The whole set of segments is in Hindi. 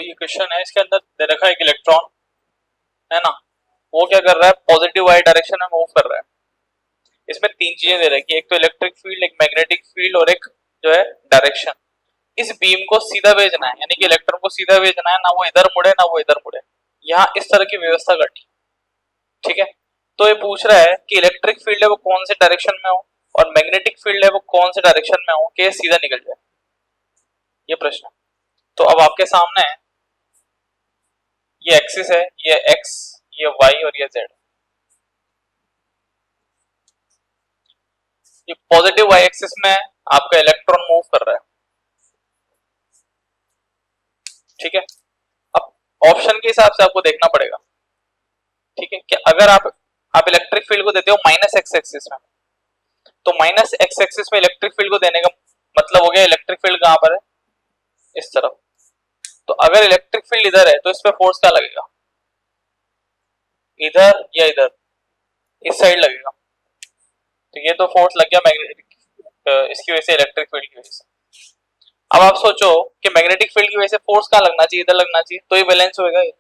तो ये क्वेश्चन है, इसके अंदर दे रखा है एक इलेक्ट्रॉन है ना, वो क्या कर रहा है, पॉजिटिव वाई डायरेक्शन में मूव कर रहा है। इसमें तीन चीजें दे रखी है, एक तो इलेक्ट्रिक फील्ड, एक मैग्नेटिक फील्ड और एक जो है डायरेक्शन। इस बीम को सीधा भेजना है, यानी कि इलेक्ट्रॉन को सीधा भेजना है, ना वो इधर मुड़े ना वो इधर मुड़े, यहाँ इस तरह की व्यवस्था करनी। ठीक है, तो ये पूछ रहा है कि इलेक्ट्रिक फील्ड है वो कौन से डायरेक्शन में हो और मैग्नेटिक फील्ड है वो कौन से डायरेक्शन में हो कि ये सीधा निकल जाए, ये प्रश्न। तो अब आपके सामने है, ये एक्सिस है, ये एक्स, ये वाई और ये जेड। ये पॉजिटिव वाई एक्सिस में आपका इलेक्ट्रॉन मूव कर रहा है। ठीक है, अब ऑप्शन के हिसाब से आपको देखना पड़ेगा। ठीक है, कि अगर आप इलेक्ट्रिक फील्ड को देते हो माइनस एक्स एक्सिस में, तो माइनस एक्स एक्सिस में इलेक्ट्रिक फील्ड को देने का मतलब हो गया इलेक्ट्रिक फील्ड कहां पर है, इस तरफ। तो अगर इलेक्ट्रिक फील्ड इधर है तो इस पे फोर्स क्या लगेगा, इधर या इधर, इस साइड लगेगा। तो ये तो फोर्स लग गया मैग्नेटिक, इसकी वजह से, इलेक्ट्रिक फील्ड की वजह से। अब आप सोचो कि मैग्नेटिक फील्ड की वजह से फोर्स कहां लगना चाहिए, इधर लगना चाहिए, तो ये बैलेंस होएगा ये।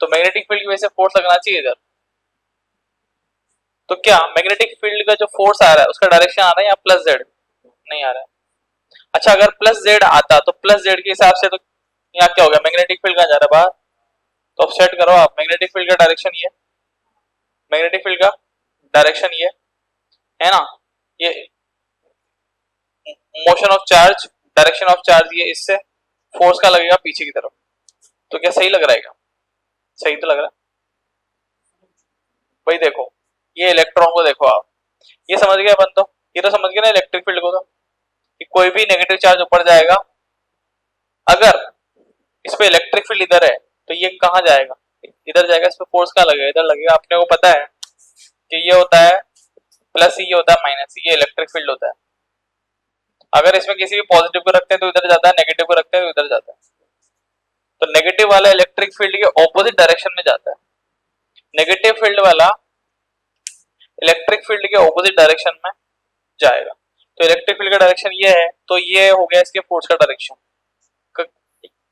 तो मैग्नेटिक फील्ड की वजह से फोर्स लगना चाहिए इधर। तो क्या मैग्नेटिक फील्ड का जो फोर्स आ रहा है उसका डायरेक्शन आ रहा है या प्लस जेड, नहीं आ रहा है। अच्छा, अगर प्लस जेड आता तो प्लस जेड के हिसाब से तो यहाँ क्या हो गया, मैग्नेटिक फील्ड कहां जा रहा है, बाहर। तो अब सेट करो आप, मैग्नेटिक फील्ड का डायरेक्शन ये, मैग्नेटिक फील्ड का डायरेक्शन ये है ना, ये motion of charge, direction of charge ये, इससे फोर्स का लगेगा पीछे की तरफ। तो क्या सही लग रहा है क्या, सही तो लग रहा है भाई। देखो ये इलेक्ट्रॉन को देखो आप, ये समझ गए अपन, तो ये तो समझ गए ना इलेक्ट्रिक फील्ड को, तो कि कोई भी नेगेटिव चार्ज ऊपर जाएगा, अगर इस पे इलेक्ट्रिक फील्ड इधर है तो ये कहां जाएगा, इधर जाएगा, इस पे फोर्स कहां लगेगा, इधर लगेगा। अपने को पता है कि ये होता है प्लस, ये होता है माइनस, ये इलेक्ट्रिक फील्ड होता है। अगर इसमें किसी भी पॉजिटिव को रखते हैं तो इधर जाता है, नेगेटिव को रखते हैं तो इधर जाता है। तो नेगेटिव वाला इलेक्ट्रिक फील्ड के ऑपोजिट डायरेक्शन में जाता है, नेगेटिव फील्ड वाला इलेक्ट्रिक फील्ड के ऑपोजिट डायरेक्शन में जाएगा। तो इलेक्ट्रिक फील्ड का डायरेक्शन ये है, तो ये हो गया इसके फोर्स का डायरेक्शन,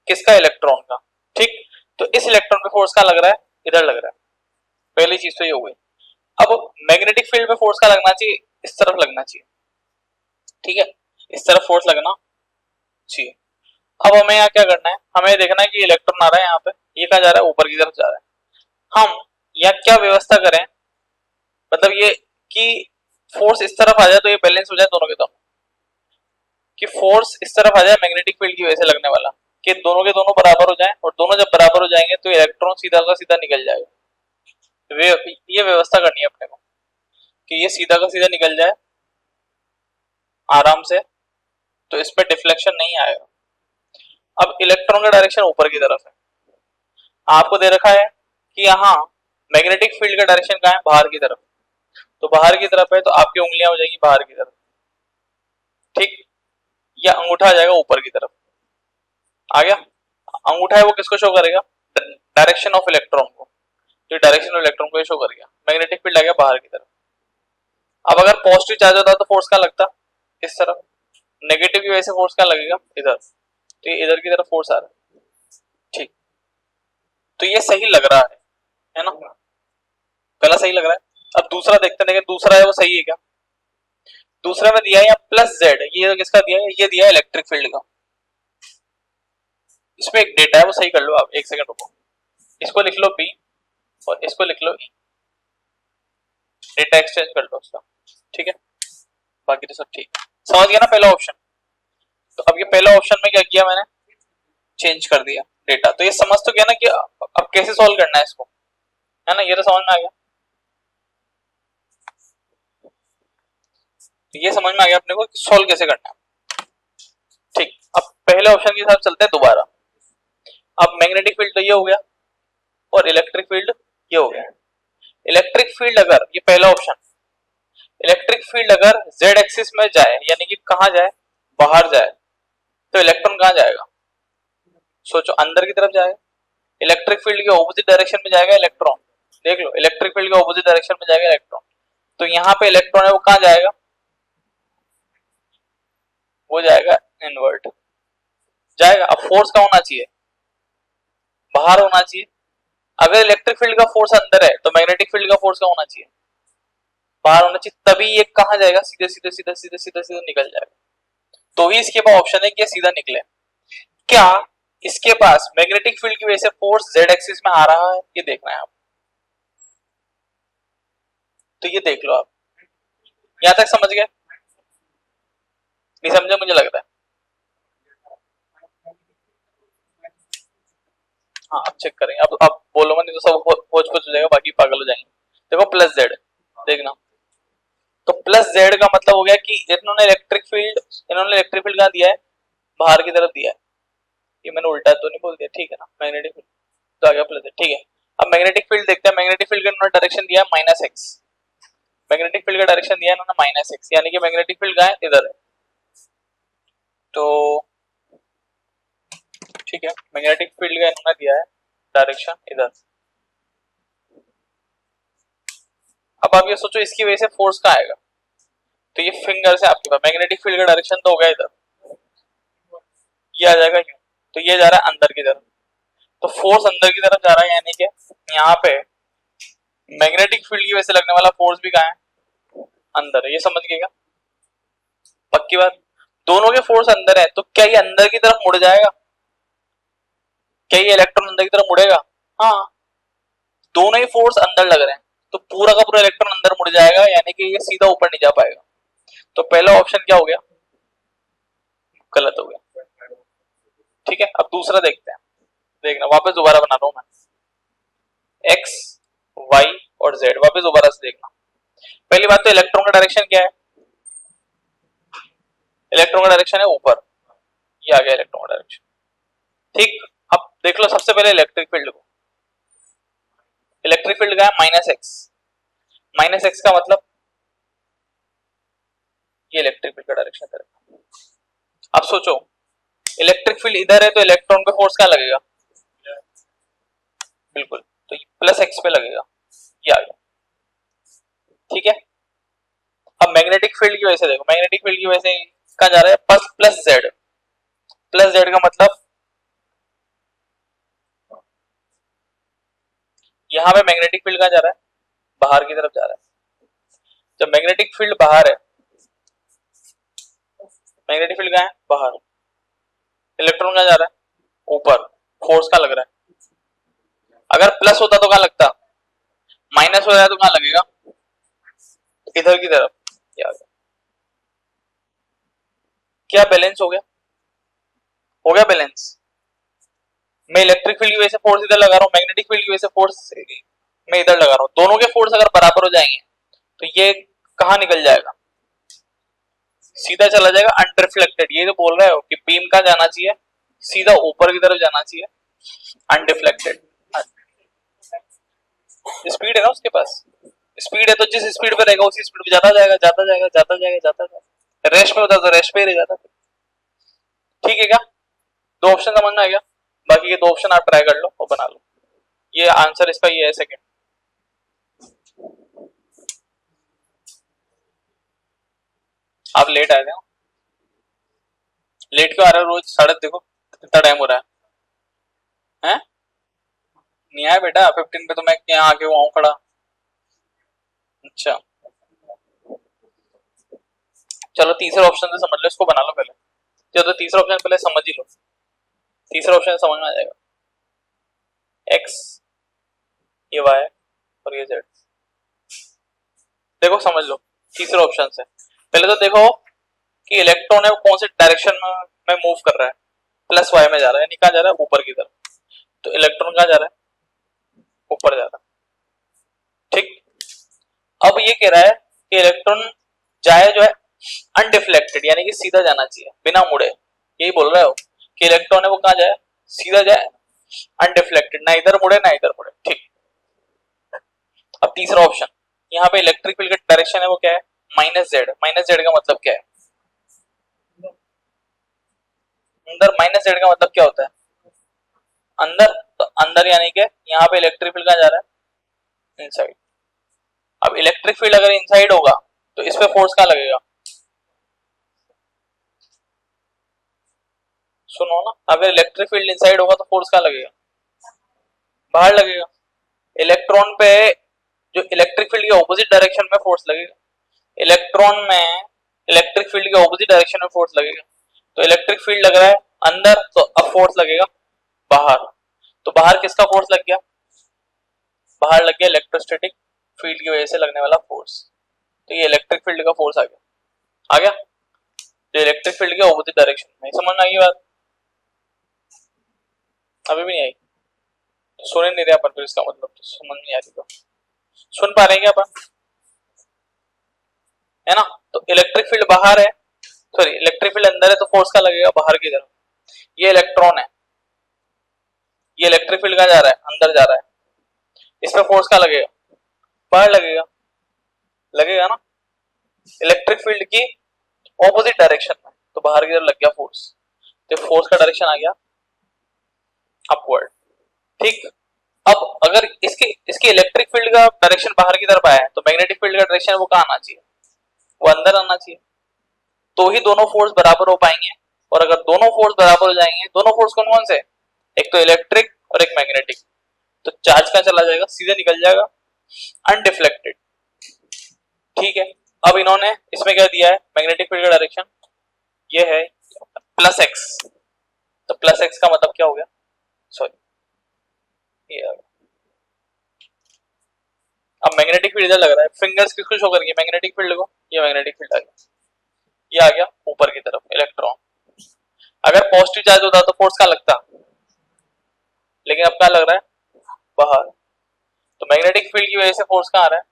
किसका, इलेक्ट्रॉन का। ठीक, तो इस इलेक्ट्रॉन पे फोर्स का लग रहा है, इधर लग रहा है। पहली चीज तो ये हो गई। अब मैग्नेटिक फील्ड पे फोर्स का लगना चाहिए, इस तरफ लगना चाहिए। ठीक है, इस तरफ फोर्स लगना चाहिए। अब हमें यहाँ क्या करना है, हमें देखना है कि इलेक्ट्रॉन आ रहा है यहाँ पे, ये कहाँ जा रहा है, ऊपर की तरफ जा रहा है। हम यहाँ क्या व्यवस्था करें, मतलब ये कि फोर्स इस तरफ आ जाए तो ये बैलेंस हो जाए दोनों के दोनों, कि फोर्स इस तरफ आ जाए मैग्नेटिक फील्ड की वजह से लगने वाला, कि दोनों के दोनों बराबर हो जाएं, और दोनों जब बराबर हो जाएंगे तो इलेक्ट्रॉन सीधा का सीधा निकल जाएगा। ये व्यवस्था करनी है अपने को कि ये सीधा का सीधा निकल जाए आराम से, तो इसमें डिफ्लेक्शन नहीं आएगा। अब इलेक्ट्रॉन का डायरेक्शन ऊपर की तरफ है, आपको दे रखा है कि यहाँ मैग्नेटिक फील्ड का डायरेक्शन कहाँ है, बाहर की तरफ। तो बाहर की तरफ है तो आपकी उंगलियां हो जाएगी बाहर की तरफ। ठीक, या अंगूठा आ जाएगा ऊपर की तरफ, आ गया। अंगूठा है वो किसको शो करेगा, डायरेक्शन ऑफ इलेक्ट्रॉन को, तो डायरेक्शन ऑफ इलेक्ट्रॉन को शो कर गया। मैग्नेटिक फील्ड आ गया बाहर की तरफ। अब अगर पॉजिटिव चार्ज होता तो फोर्स का लगता इस तरफ, नेगेटिव की वजह से फोर्स का लगेगा इधर, तो ये इधर की तरफ फोर्स आ रहा है। ठीक, तो ये सही लग रहा है ना, पहला सही लग रहा है। अब दूसरा देखते हैं, दूसरा है वो सही है क्या। दूसरा में दिया है प्लस जेड, ये किसका दिया है, ये दिया है इलेक्ट्रिक फील्ड का। इसमें एक डेटा है वो सही कर लो आप, एक सेकंड रुको, इसको लिख लो बी और इसको लिख लो ई, डेटा एक्सचेंज कर लो उसका। ठीक है, बाकी तो सब ठीक, समझ गया ना पहला ऑप्शन। तो अब ये पहला ऑप्शन में क्या किया मैंने, चेंज कर दिया डेटा। तो ये समझ तो गया ना कि अब कैसे सॉल्व करना है इसको, है ना, ये तो समझ में आ गया। तो ये समझ में आ गया अपने को कि सॉल्व कैसे करना है। ठीक, अब पहले ऑप्शन के साथ चलते हैं दोबारा। अब मैग्नेटिक फील्ड तो ये हो गया और इलेक्ट्रिक फील्ड ये हो गया। इलेक्ट्रिक फील्ड अगर, ये पहला ऑप्शन, इलेक्ट्रिक फील्ड अगर जेड एक्सिस में जाए, यानी कि कहां जाए, बाहर जाए, तो इलेक्ट्रॉन कहां जाएगा, सोचो, अंदर की तरफ जाएगा। इलेक्ट्रिक फील्ड के ऑपोजिट डायरेक्शन में जाएगा इलेक्ट्रॉन, देख लो, इलेक्ट्रिक फील्ड के ऑपोजिट डायरेक्शन में जाएगा इलेक्ट्रॉन। तो यहाँ पे इलेक्ट्रॉन है वो कहां जाएगा, वो जाएगा इनवर्ट जाएगा। अब फोर्स का होना चाहिए, बाहर होना चाहिए। अगर इलेक्ट्रिक फील्ड का फोर्स अंदर है तो मैग्नेटिक फील्ड का फोर्स क्या होना चाहिए, बाहर होना चाहिए, तभी ये कहां जाएगा, सीधे सीधे सीधे सीधे सीधे सीधे निकल जाएगा। तो ही इसके पास ऑप्शन है कि सीधा निकले। क्या इसके पास मैग्नेटिक फील्ड की वजह से फोर्स जेड एक्सिस में आ रहा है, ये देखना है आप। तो ये देख लो आप, यहां तक समझ गए, नहीं समझे मुझे लग रहा है। हाँ अब चेक करेंगे, अब बोलो मत, नहीं तो सब होच पोच हो जाएगा, बाकी पागल हो जाएंगे। देखो प्लस जेड, देखना, तो प्लस जेड का मतलब हो गया कि इन्होंने इलेक्ट्रिक फील्ड कहां दिया है, बाहर की तरफ दिया है। ये मैंने उल्टा तो नहीं बोल दिया, ठीक है ना, मैग्नेटिक फील्ड तो आ गया प्लस जेड, ठीक है। अब मैग्नेटिक फील्ड देखते हैं, मैग्नेटिक फील्ड का इन्होंने डायरेक्शन दिया है माइनस एक्स, मैग्नेटिक फील्ड का डायरेक्शन दिया है इन्होंने माइनस एक्स, यानी कि मैग्नेटिक फील्ड कहां है, इधर है। तो ठीक है, मैग्नेटिक फील्ड का इन्होंने दिया है डायरेक्शन इधर। अब आप ये सोचो इसकी वजह से फोर्स कहाँ आएगा, तो ये फिंगर से आपके पास मैग्नेटिक फील्ड का डायरेक्शन तो हो गया इधर, ये आ जाएगा यूं, तो ये जा रहा है अंदर की तरफ, तो फोर्स अंदर की तरफ जा रहा है, यानी कि यहाँ पे मैग्नेटिक फील्ड की वजह से लगने वाला फोर्स भी कहाँ है, अंदर है। ये समझ गएगा, पक्की बात। दोनों के फोर्स अंदर है, तो क्या ये अंदर की तरफ मुड़ जाएगा, क्या ये इलेक्ट्रॉन अंदर की तरफ मुड़ेगा, हाँ, दोनों ही फोर्स अंदर लग रहे हैं, तो पूरा का पूरा इलेक्ट्रॉन अंदर मुड़ जाएगा, यानी कि ये सीधा ऊपर नहीं जा पाएगा। तो पहला ऑप्शन क्या हो गया, गलत हो गया। ठीक है, अब दूसरा देखते हैं, देखना वापस दोबारा बना रहा हूं मैं, एक्स वाई और जेड, वापस दोबारा से देखना। पहली बात तो इलेक्ट्रॉन का डायरेक्शन क्या है, इलेक्ट्रॉन का डायरेक्शन है ऊपर, ये आ गया इलेक्ट्रॉन का डायरेक्शन, ठीक। अब देख लो सबसे पहले इलेक्ट्रिक फील्ड को, इलेक्ट्रिक फील्ड का है माइनस एक्स, माइनस एक्स का मतलब ये इलेक्ट्रिक फील्ड का डायरेक्शन करेगा। अब सोचो इलेक्ट्रिक फील्ड इधर है तो इलेक्ट्रॉन पे फोर्स क्या लगेगा, बिल्कुल, तो प्लस एक्स पे लगेगा, ये आ गया, ठीक है। अब मैग्नेटिक फील्ड की वजह से देखो, मैग्नेटिक फील्ड की वजह से कहां जा रहा है, प्लस जेड, प्लस जेड का मतलब यहां पे मैग्नेटिक फील्ड कहां जा रहा है, बाहर की तरफ जा रहा है। जब मैग्नेटिक फील्ड बाहर है, मैग्नेटिक फील्ड कहां है, बाहर, इलेक्ट्रॉन कहां जा रहा है, ऊपर, फोर्स कहां लग रहा है, अगर प्लस होता तो कहां लगता, माइनस हो रहा है तो कहां लगेगा, इधर की तरफ, क्या बैलेंस हो गया, हो गया बैलेंस। मैं इलेक्ट्रिक फील्ड की वजह से फोर्स इधर लगा रहा हूँ, मैग्नेटिक फील्ड की वजह से फोर्स मैं इधर लगा रहा हूँ, दोनों के फोर्स अगर बराबर हो जाएंगे तो ये कहां निकल जाएगा, सीधा चला जाएगा अनरिफ्लेक्टेड। ये तो बोल रहे हो कि बीम कहां जाना चाहिए, सीधा ऊपर की तरफ जाना चाहिए, अनडिफ्लेक्टेड। स्पीड है ना उसके पास, स्पीड है तो जिस स्पीड पे रहेगा उसी स्पीड पे जाता जाएगा, जाता जाएगा, जाता जाएगा, जाता जाएगा। रेस्ट में होता तो रेस्ट पे ही रह जाता, ठीक है क्या, दो ऑप्शन समझ में आ गया। बाकी ये दो ऑप्शन आप ट्राई कर लो और बना लो, ये आंसर इसका ये है सेकंड। आप लेट आए थे, लेट क्यों आ रहे हो रोज, साढ़े देखो कितना टाइम हो रहा है, हैं? नहीं आया बेटा, 15 पे तो मैं यहाँ आके हुआ हूँ खड़ा। अच्छा चलो तीसरे ऑप्शन से समझ लो, इसको बना लो पहले, चलो तीसरा ऑप्शन पहले समझ ही लो, तीसरा ऑप्शन समझ में आ जाएगा, एक्स ये वाई और ये जेड। देखो समझ लो तीसरे ऑप्शन से, पहले तो देखो कि इलेक्ट्रॉन है वो कौन से डायरेक्शन में मूव कर रहा है, प्लस वाई में जा रहा है, यानी कहां जा रहा है, ऊपर की तरफ। तो इलेक्ट्रॉन कहां जा रहा है, ऊपर जा रहा है, ठीक। अब ये कह रहा है कि इलेक्ट्रॉन जाए जो है अनडिफ्लेक्टेड, यानी कि सीधा जाना चाहिए बिना मुड़े, यही बोल रहे हो कि इलेक्ट्रॉन है वो कहां जाए, सीधा जाए अनडिफ्लेक्टेड, ना इधर मुड़े ना इधर मुड़े, ठीक। अब तीसरा ऑप्शन, यहाँ पे इलेक्ट्रिक फील्ड का डायरेक्शन है वो क्या है, माइनस जेड, माइनस जेड का मतलब क्या है, अंदर, माइनस जेड का मतलब क्या होता है, अंदर, तो अंदर यानी कि यहाँ पे इलेक्ट्रिक फील्ड कहां जा रहा है, इनसाइड। अब इलेक्ट्रिक फील्ड अगर इनसाइड होगा तो इस पे फोर्स कहां लगेगा, सुनो ना, अगर इलेक्ट्रिक फील्ड इनसाइड होगा तो फोर्स कहां लगेगा, बाहर लगेगा। इलेक्ट्रॉन पे जो इलेक्ट्रिक फील्ड के ऑपोजिट डायरेक्शन में फोर्स लगेगा, इलेक्ट्रॉन में इलेक्ट्रिक फील्ड के ऑपोजिट डायरेक्शन में फोर्स लगेगा। तो इलेक्ट्रिक फील्ड लग रहा है अंदर, तो अब फोर्स लगेगा बाहर। तो बाहर किसका फोर्स लग गया? बाहर लग गया इलेक्ट्रोस्टैटिक फील्ड की वजह से लगने वाला फोर्स। तो ये इलेक्ट्रिक फील्ड का फोर्स आ गया, आ गया जो इलेक्ट्रिक फील्ड के ऑपोजिट डायरेक्शन में। समझ में आई बात? अभी भी नहीं आई तो सुन ही नहीं रहे अपन, फिर इसका मतलब तो समझ नहीं आ रही। तो सुन पा रहे हैं क्या अपन? है ना? तो इलेक्ट्रिक फील्ड बाहर है, सॉरी इलेक्ट्रिक फील्ड अंदर है, तो फोर्स का लगेगा बाहर की तरफ। ये इलेक्ट्रॉन है, ये इलेक्ट्रिक फील्ड कहाँ जा रहा है? अंदर जा रहा है। इस पे फोर्स का लगेगा? बाहर लगेगा, लगेगा ना, इलेक्ट्रिक फील्ड की ऑपोजिट डायरेक्शन में, तो बाहर की तरफ लग गया फोर्स। तो फोर्स का डायरेक्शन आ गया अपवर्ड। ठीक, अब अगर इसके इसके इलेक्ट्रिक फील्ड का डायरेक्शन बाहर की तरफ आया है, तो मैग्नेटिक फील्ड का डायरेक्शन वो कहाँ आना चाहिए? वो अंदर आना चाहिए। तो ही दोनों फोर्स बराबर हो पाएंगे। और अगर दोनों फोर्स बराबर हो जाएंगे, दोनों फोर्स कौन कौन से? एक तो इलेक्ट्रिक और एक मैग्नेटिक। तो चार्ज का चला जाएगा, सीधे निकल जाएगा अनडिफ्लेक्टेड। ठीक है, अब इन्होंने इसमें क्या दिया है? मैग्नेटिक फील्ड का डायरेक्शन ये है प्लस एक्स। तो प्लस एक्स का मतलब क्या हो गया? सॉरी ये अब मैग्नेटिक फील्ड इधर लग रहा है, फिंगर्स किसको शो करेंगे? मैग्नेटिक फील्ड को। ये मैग्नेटिक फील्ड आ गया, ये आ गया ऊपर की तरफ इलेक्ट्रॉन। अगर पॉजिटिव चार्ज होता तो फोर्स का लगता, लेकिन अब क्या लग रहा है? बाहर। तो मैग्नेटिक फील्ड की वजह से फोर्स कहाँ आ रहा है?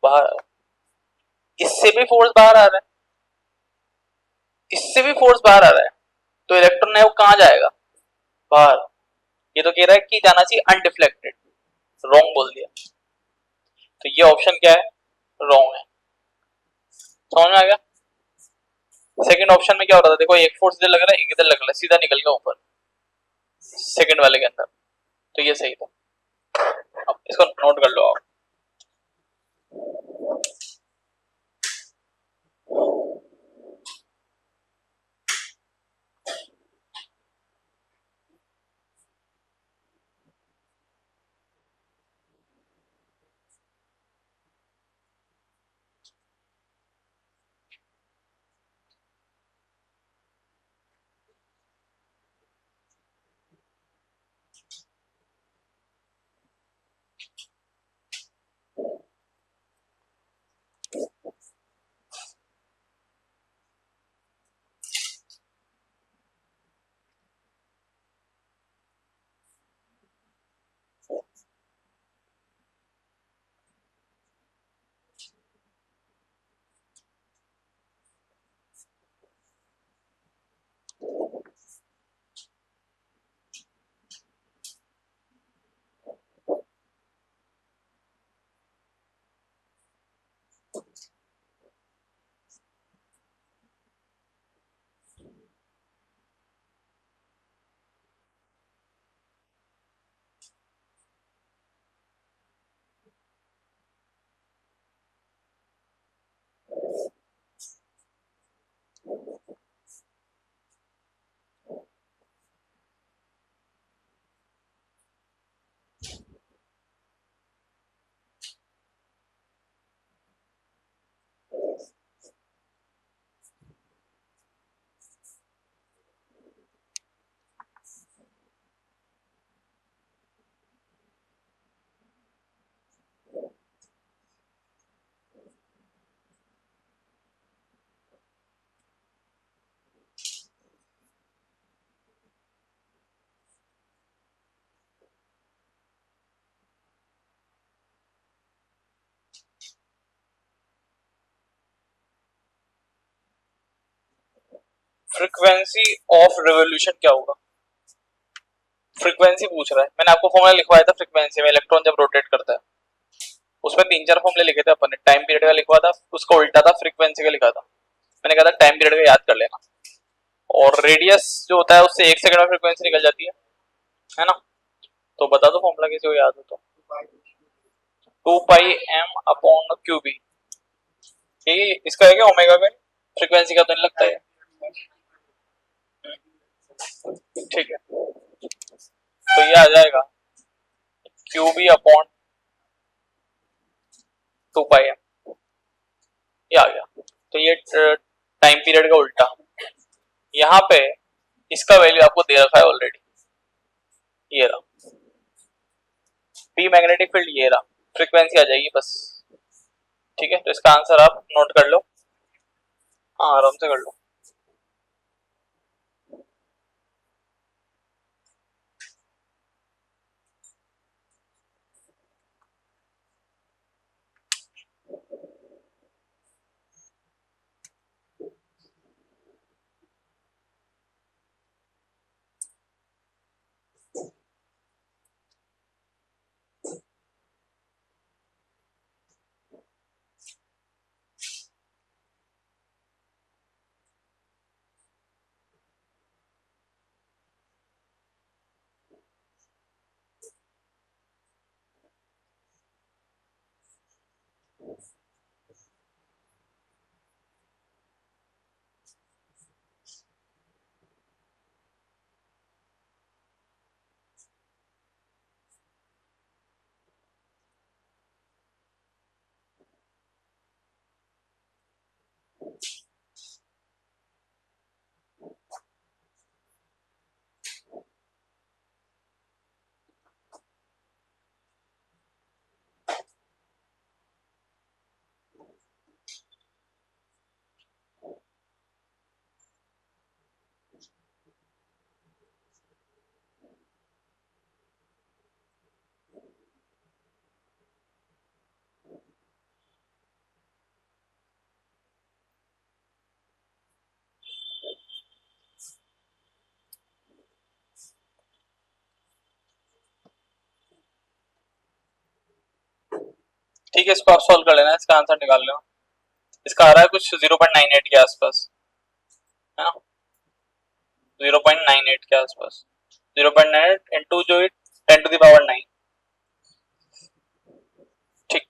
बाहर। इससे भी फोर्स बाहर आ रहा है, इससे भी फोर्स बाहर आ रहा है। तो इलेक्ट्रॉन है वो कहाँ जाएगा? बाहर। ये तो कह रहा है कि जाना चाहिए अनडिफ्लेक्टेड, रॉन्ग बोल दिया। तो ये ऑप्शन क्या है? रॉन्ग है। समझ में आ गया? सेकंड ऑप्शन में क्या हो रहा था? देखो एक फोर्स इधर लग रहा है, एक इधर लग रहा है, सीधा निकल गया ऊपर सेकंड वाले के अंदर। तो ये सही था। अब इसको नोट कर लो आप। फ्रीक्वेंसी ऑफ रिवोल्यूशन क्या होगा? फ्रीक्वेंसी पूछ रहा है। मैंने आपको फॉर्मूला लिखवाया था फ्रीक्वेंसी में, इलेक्ट्रॉन जब रोटेट करता है उसमें 3-4 फॉर्मूले लिखे थे अपन ने। टाइम पीरियड का लिखवा था, उसका उल्टा था फ्रीक्वेंसी का लिखा था। मैंने कहा था टाइम पीरियड का याद कर लेना, और रेडियस जो होता है उससे 1 सेकंड में फ्रीक्वेंसी निकल जाती है ना? तो बता दो फॉर्मूला किसी को याद हो तो। 2πm/qb। ये इसका है क्या ओमेगा का? फ्रीक्वेंसी का तो नहीं लगता है। ठीक है, तो ये आ जाएगा क्यू बी अपॉन 2 पाई एम, ये आ गया। तो ये टाइम पीरियड का उल्टा। यहाँ पे इसका वैल्यू आपको दे रखा है ऑलरेडी, ये रहा पी मैग्नेटिक फील्ड, ये रहा फ्रीक्वेंसी आ जाएगी बस। ठीक है, तो इसका आंसर आप नोट कर लो, हाँ आराम से कर लो। ठीक है, इसको आप सॉल्व कर लेना, इसका आंसर निकाल लेना। इसका आ रहा है कुछ 0.98 के आसपास, है ना, 0.98 के आसपास, 0.98 इंटू जो 10⁻⁹। ठीक,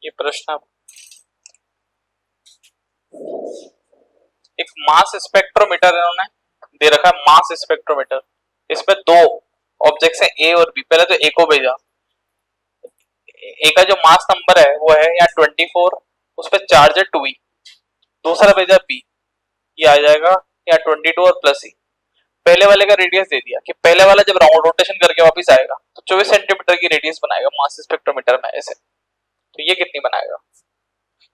ये प्रश्न एक मास स्पेक्ट्रोमीटर इन्होंने दे रखा है, मास स्पेक्ट्रोमीटर। इसमें दो ऑब्जेक्ट्स हैं ए और बी। पहले तो ए को भेजा, ए का जो मास नंबर है वो है यहाँ 24, उस पर चार्ज है 2e। दूसरा भेजा बी, ये आ जाएगा यहाँ 22 और प्लस ई। पहले वाले का रेडियस दे दिया कि पहले वाला जब राउंड रोटेशन करके वापस आएगा तो 24 सेंटीमीटर की रेडियस बनाएगा मास स्पेक्ट्रोमीटर में ऐसे। तो ये कितनी बनाएगा?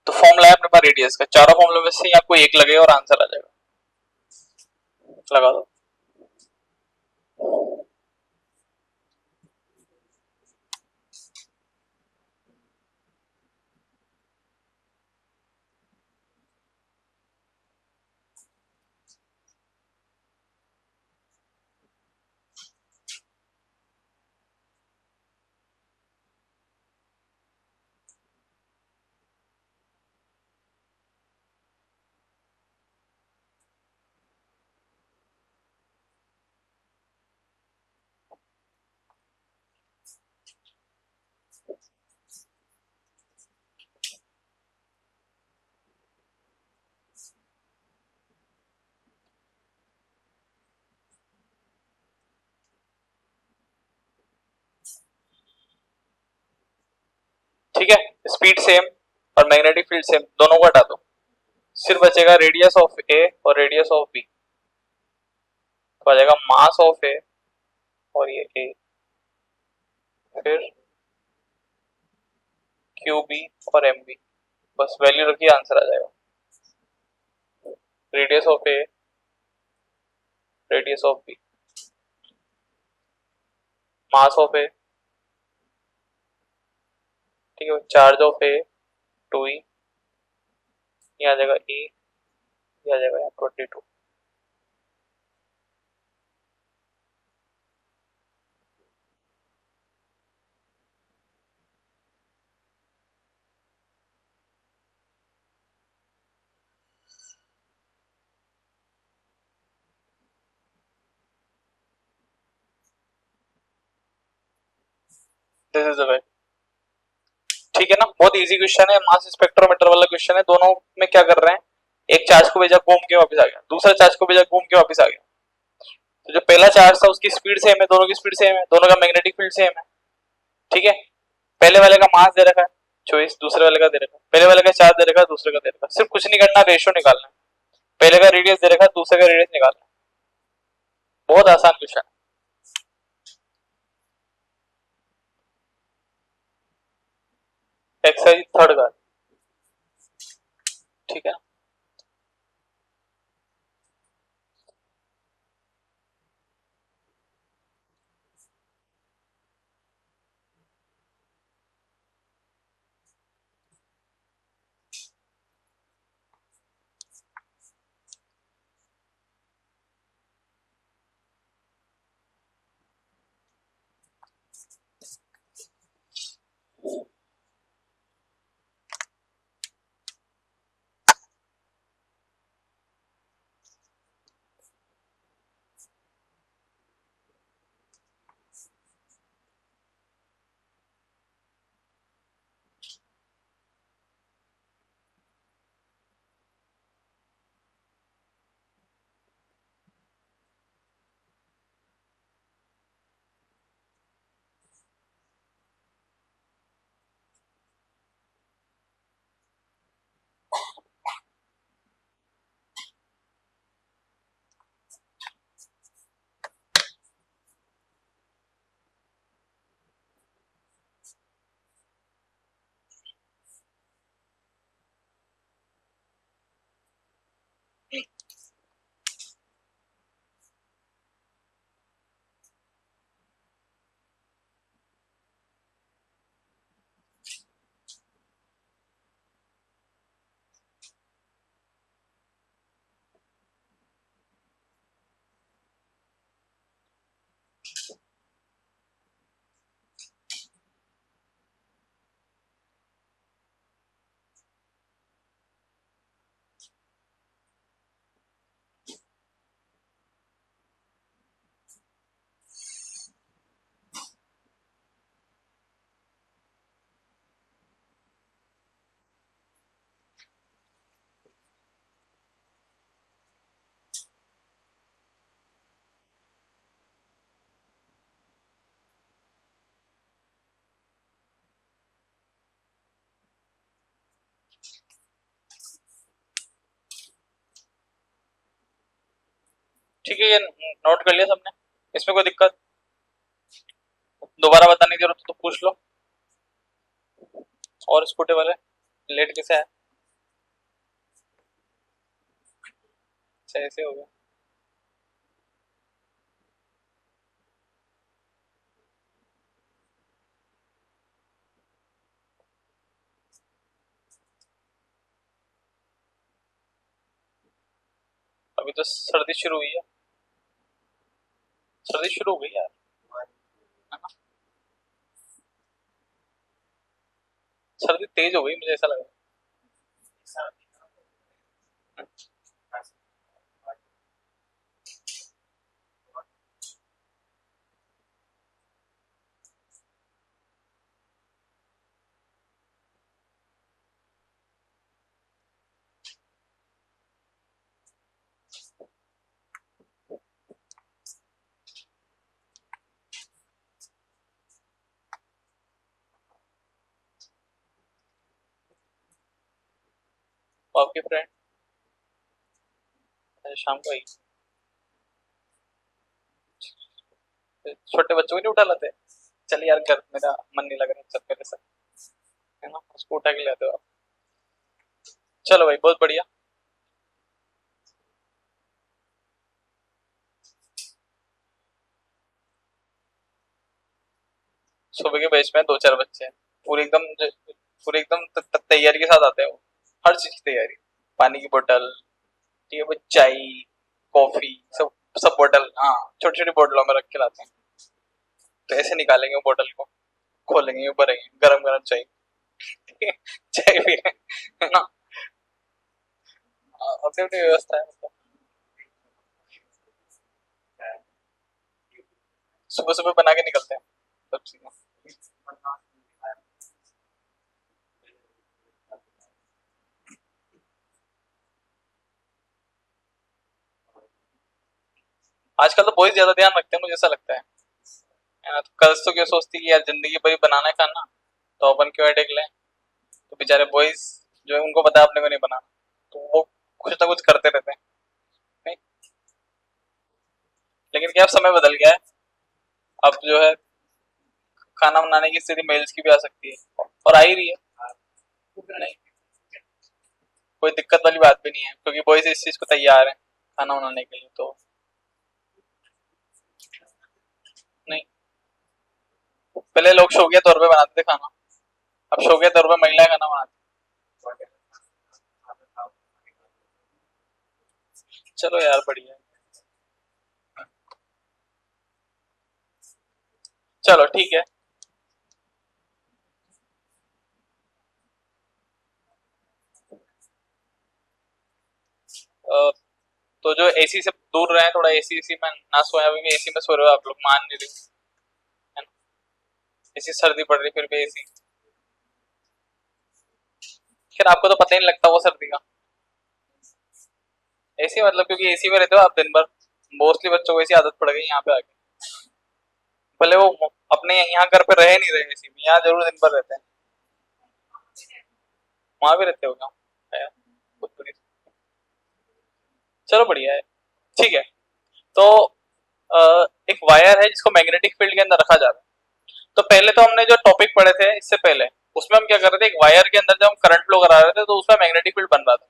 तो फॉर्मूला है अपने पास रेडियस का, चारों फॉर्मूले में से आपको एक लगेगा और आंसर आ जाएगा। लगा दो। स्पीड सेम और मैग्नेटिक फील्ड सेम, दोनों को हटा दो, सिर्फ बचेगा रेडियस ऑफ ए और रेडियस ऑफ बी, तो आ जाएगा मास ऑफ ए और ये ए, फिर क्यू बी और एम बी, बस वैल्यू रखिए आंसर आ जाएगा। Radius of A, radius of B, mass of A, ठीक है, चार्ज ऑफ ए 2e, ये आ जाएगा e, ये आ जाएगा यहाँ 22। दिस इज द वे, ठीक है ना, बहुत इजी क्वेश्चन है, मास स्पेक्ट्रोमीटर वाला क्वेश्चन है। दोनों में क्या कर रहे हैं, एक चार्ज को भेजा घूम के वापस आ गया, दूसरा चार्ज को भेजा घूम के वापस आ गया, तो जो पहला चार्ज था उसकी स्पीड सेम है, दोनों की स्पीड सेम है, दोनों का मैग्नेटिक फील्ड सेम है, ठीक है। पहले वाले का मास दे रखा है चॉइस, दूसरे वाले का दे रखा है, पहले वाले का चार्ज दे रखा है, दूसरे का दे रखा है, सिर्फ कुछ नहीं करना, रेशियो निकालना है, पहले का रेडियस दे रखा है, दूसरे का रेडियस निकालना है, बहुत आसान क्वेश्चन है। एक्सरसाइज थर्ड का, ठीक है। ठीक है, ये नोट कर लिया सबने, इसमें कोई दिक्कत, दोबारा बताने की जरूरत तो पूछ लो। और स्कूटी वाले लेट कैसे आए, अच्छा ऐसे हो गया। अभी तो सर्दी शुरू हुई है, सर्दी शुरू हो गई यार, है ना? सर्दी तेज हो गई मुझे ऐसा लग रहा है। वो आपकी फ्रेंड शाम को आई। छोटे बच्चों को नहीं उठा लाते? चल यार घर मेरा मन नहीं लग रहा, चल मेरे साथ, है ना, उसको उठा के लाते हो आप। चलो भाई बहुत बढ़िया। सुबह के बैच में 2-4 बच्चे हैं, पूरे एकदम पूरे एकदम तैयारी के साथ आते हैं वो, हर चीज की तैयारी, पानी की बोतल, ठीक है भाई, चाय, कॉफी, सब सब बोतल, हाँ छोटी छोटी बोतलों में रख के लाते हैं। तो ऐसे निकालेंगे वो बोतल को, खोलेंगे, भरेंगे गरम गरम चाय, चाय भी है ना, अपनी अपनी व्यवस्था है मतलब। सुबह सुबह बना के निकलते हैं सब चीजें। आजकल तो बहुत ज्यादा ध्यान रखते हैं, मुझे ऐसा लगता है ना, तो गर्ल्स तो क्या सोचती है कि यार जिंदगी भर ही बनाना है खाना, तो अपन क्यों हेडेक लें। तो बेचारे बॉयज जो है उनको पता है अपने को नहीं बनाना, तो वो कुछ ना कुछ करते रहते हैं, नहीं? लेकिन क्या अब समय बदल गया है, अब जो है खाना बनाने की स्थिति मेल्स की भी आ सकती है, और आ ही रही है, नहीं कोई दिक्कत वाली बात भी नहीं है, क्योंकि बॉयज इस चीज को तैयार है खाना बनाने के लिए, तो नहीं। पहले लोग शौकिया तौर पे बनाते थे खाना, अब शौकिया तौर पे महिलाएं खाना बनाती हैं। चलो यार बढ़िया है। चलो ठीक है। अ, तो जो एसी से दूर रहे, थोड़ा एसी एसी में ना सोया, क्योंकि एसी में सो रहे हो आप लोग, मान नहीं रहे, है ना, एसी सर्दी पड़ रही फिर भी एसी, खैर आपको तो पता ही नहीं लगता वो सर्दी का। एसी मतलब क्योंकि एसी में रहते हो आप दिन भर, मोस्टली बच्चों को ऐसी आदत पड़ गई यहाँ पे आके, भले वो अपने यहाँ घर पे रह नहीं रहे एसी में, यहाँ जरूर दिन भर रहते हैं। वहां भी रहते हो क्या? है, बहुत बुरी। चलो बढ़िया है, ठीक है। तो एक वायर है जिसको मैग्नेटिक फील्ड के अंदर रखा जाता है। तो पहले तो हमने जो टॉपिक पढ़े थे इससे पहले, उसमें हम क्या कर रहे थे, एक वायर के अंदर जब हम करंट फ्लो करा रहे थे तो उसमें मैग्नेटिक फील्ड बन रहा था।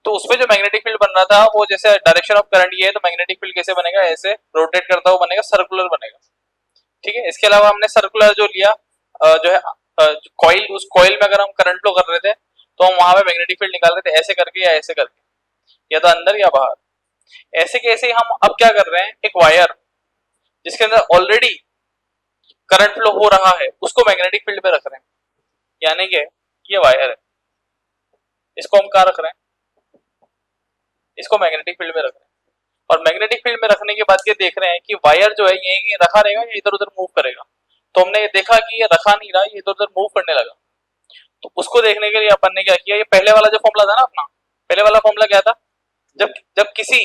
तो उसमें जो मैग्नेटिक फील्ड बन रहा था वो जैसे डायरेक्शन ऑफ करंट ये है, तो मैग्नेटिक फील्ड कैसे बनेगा, ऐसे रोटेट करता हुआ बनेगा, सर्कुलर बनेगा। ठीक है, इसके अलावा हमने सर्कुलर जो लिया, जो है कॉइल, उस कॉइल में अगर हम करंट फ्लो कर रहे थे तो हम वहां पे मैग्नेटिक फील्ड निकाल रहे थे, ऐसे करके या ऐसे करके, या तो अंदर या बाहर। ऐसे कैसे हम अब क्या कर रहे हैं, एक वायर जिसके अंदर ऑलरेडी करंट फ्लो हो रहा है उसको मैग्नेटिक फील्ड में रख रहे हैं, यानी कि ये वायर है, इसको हम कहाँ रख रहे हैं, इसको मैग्नेटिक फील्ड में रख रहे हैं। और मैग्नेटिक फील्ड में रखने के बाद ये देख रहे हैं कि वायर जो है ये रखा रहेगा या इधर उधर मूव करेगा। तो हमने ये देखा कि ये रखा नहीं रहा, ये इधर उधर मूव करने लगा। तो उसको देखने के लिए अपन ने क्या किया, ये पहले वाला जो फॉर्मूला था ना अपना, पहले वाला फॉर्मूला क्या था, जब जब किसी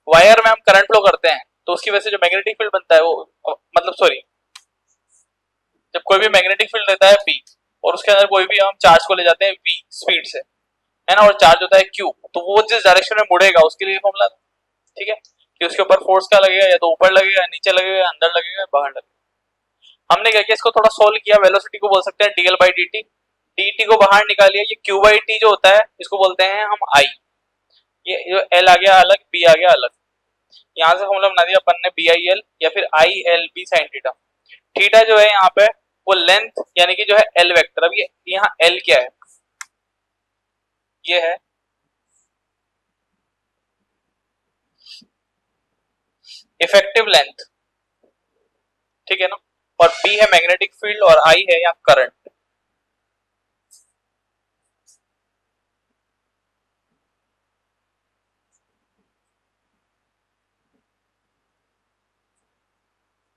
वायर में हम करंट फ्लो करते हैं तो उसकी वजह से जो मैग्नेटिक फील्ड बनता है वो, मतलब सॉरी, जब कोई भी मैग्नेटिक फील्ड रहता है P, और उसके अंदर कोई भी हम चार्ज को ले जाते हैं V स्पीड से, है ना, और चार्ज होता है Q, तो वो जिस डायरेक्शन में मुड़ेगा उसके लिए फॉर्मूला, ठीक है, कि उसके ऊपर फोर्स क्या लगेगा, या तो ऊपर लगेगा, नीचे लगेगा, अंदर लगेगा, बाहर लगेगा। हमने क्या किया, इसको थोड़ा सोल्व किया, वेलोसिटी को बोल सकते हैं dl बाई dt, dt को बाहर निकालिए, ये q बाई t जो होता है इसको बोलते हैं हम I, ये जो l आ गया अलग, b आ गया अलग, यहाँ से फॉर्मूला बना दिया अपन ने बी आई एल या फिर I L B sine theta. Theta जो है यहाँ पे वो लेंथ यानी कि जो है एल वेक्टर। अब ये यहाँ एल क्या है, ये है इफेक्टिव लेंथ, ठीक है ना, और बी है मैग्नेटिक फील्ड और आई है यहाँ करंट।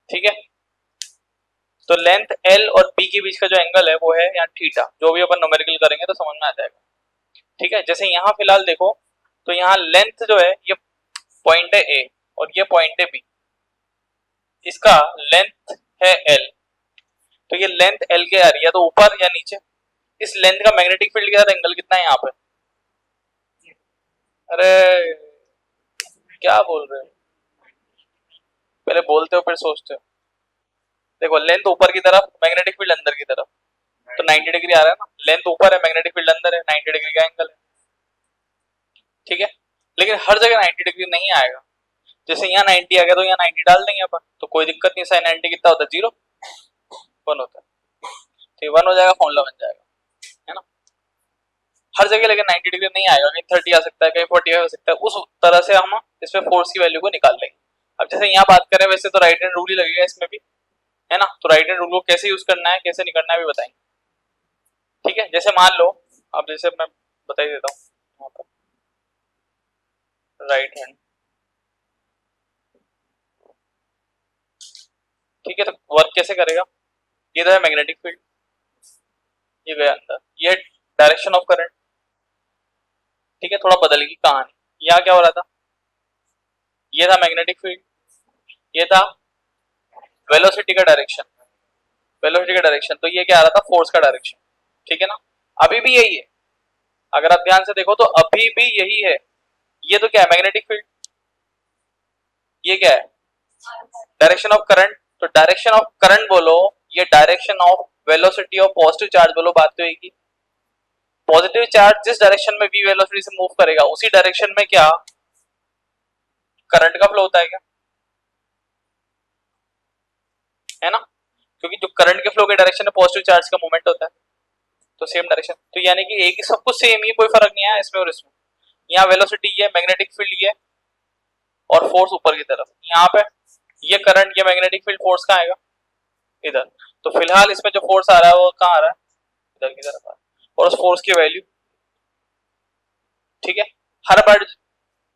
ठीक है, तो लेंथ एल और बी के बीच का जो एंगल है वो है यहाँ थीटा, जो भी अपन न्यूमेरिकल करेंगे तो समझ में आ जाएगा। ठीक है, जैसे यहाँ फिलहाल देखो, तो यहाँ लेंथ जो है ये पॉइंट है ए और ये पॉइंट है बी, इसका लेंथ है एल, तो ये लेंथ एल के आ रही है, तो ऊपर या नीचे, इस लेंथ का मैग्नेटिक फील्ड के साथ एंगल कितना है यहाँ पे, अरे क्या बोल रहे हो, पहले बोलते हो फिर सोचते हो। देखो लेंथ ऊपर की तरफ, मैग्नेटिक फील्ड अंदर की तरफ, तो 90 डिग्री आ रहा है ना, लेंथ ऊपर है, मैग्नेटिक फील्ड अंदर है, 90 डिग्री का एंगल है। ठीक है, लेकिन हर जगह 90 डिग्री नहीं आएगा। जैसे यहाँ 90 आ गया तो यहाँ 90 डाल देंगे अपन, तो कोई दिक्कत नहीं। साइन 90 कितना होता है, 0, 1 होता है। ठीक, 1 हो जाएगा, फॉर्मूला बन जाएगा, है ना। हर जगह लेकिन 90 डिग्री नहीं आएगा, कहीं 30 आ सकता है, कहीं 45 हो सकता है। उस तरह से हम इसमें फोर्स की वैल्यू को निकाल लेंगे। अब जैसे यहाँ बात करें, वैसे तो राइट हैंड रूल ही लगेगा इसमें भी, है ना। तो राइट हैंड रूल को कैसे यूज करना है, कैसे नहीं करना है भी बताएंगे। ठीक है, जैसे मान लो, अब जैसे मैं बता ही देता हूँ, राइट हैंड, ठीक है। तो वर्क कैसे करेगा, ये तो है मैग्नेटिक फील्ड, ये गया अंदर, ये डायरेक्शन ऑफ करंट। ठीक है, थोड़ा बदल गई कहानी। यहाँ क्या हो रहा था, ये था मैग्नेटिक फील्ड, ये था वेलोसिटी का डायरेक्शन, वेलोसिटी का डायरेक्शन, तो ये क्या आ रहा था, फोर्स का डायरेक्शन। ठीक है ना, अभी भी यही है, अगर आप ध्यान से देखो तो अभी भी यही है। ये तो क्या है, मैग्नेटिक फील्ड, ये क्या है, डायरेक्शन ऑफ करंट। तो डायरेक्शन ऑफ करंट बोलो, ये direction of velocity of positive charge बोलो, बात तो एक ही। पॉजिटिव चार्ज जिस डायरेक्शन में v वेलोसिटी से मूव करेगा, उसी डायरेक्शन में क्या करंट का फ्लो होता है क्या, है ना। क्योंकि जो करंट के फ्लो के डायरेक्शन में पॉजिटिव चार्ज का मूवमेंट होता है, तो सेम डायरेक्शन। तो यानी कि एक ही, सब कुछ सेम ही, कोई फर्क नहीं है इसमें और इसमें। यहाँ वेलोसिटी ये, मैग्नेटिक फील्ड ये, और फोर्स ऊपर की तरफ। यहाँ पे ये करंट, ये मैग्नेटिक फील्ड, फोर्स कहाँ आएगा, इधर। तो फिलहाल इसमें जो फोर्स आ रहा है वो कहाँ आ रहा है, इधर की तरफ आ रहा है। और उस फोर्स की वैल्यू, ठीक है, हर बार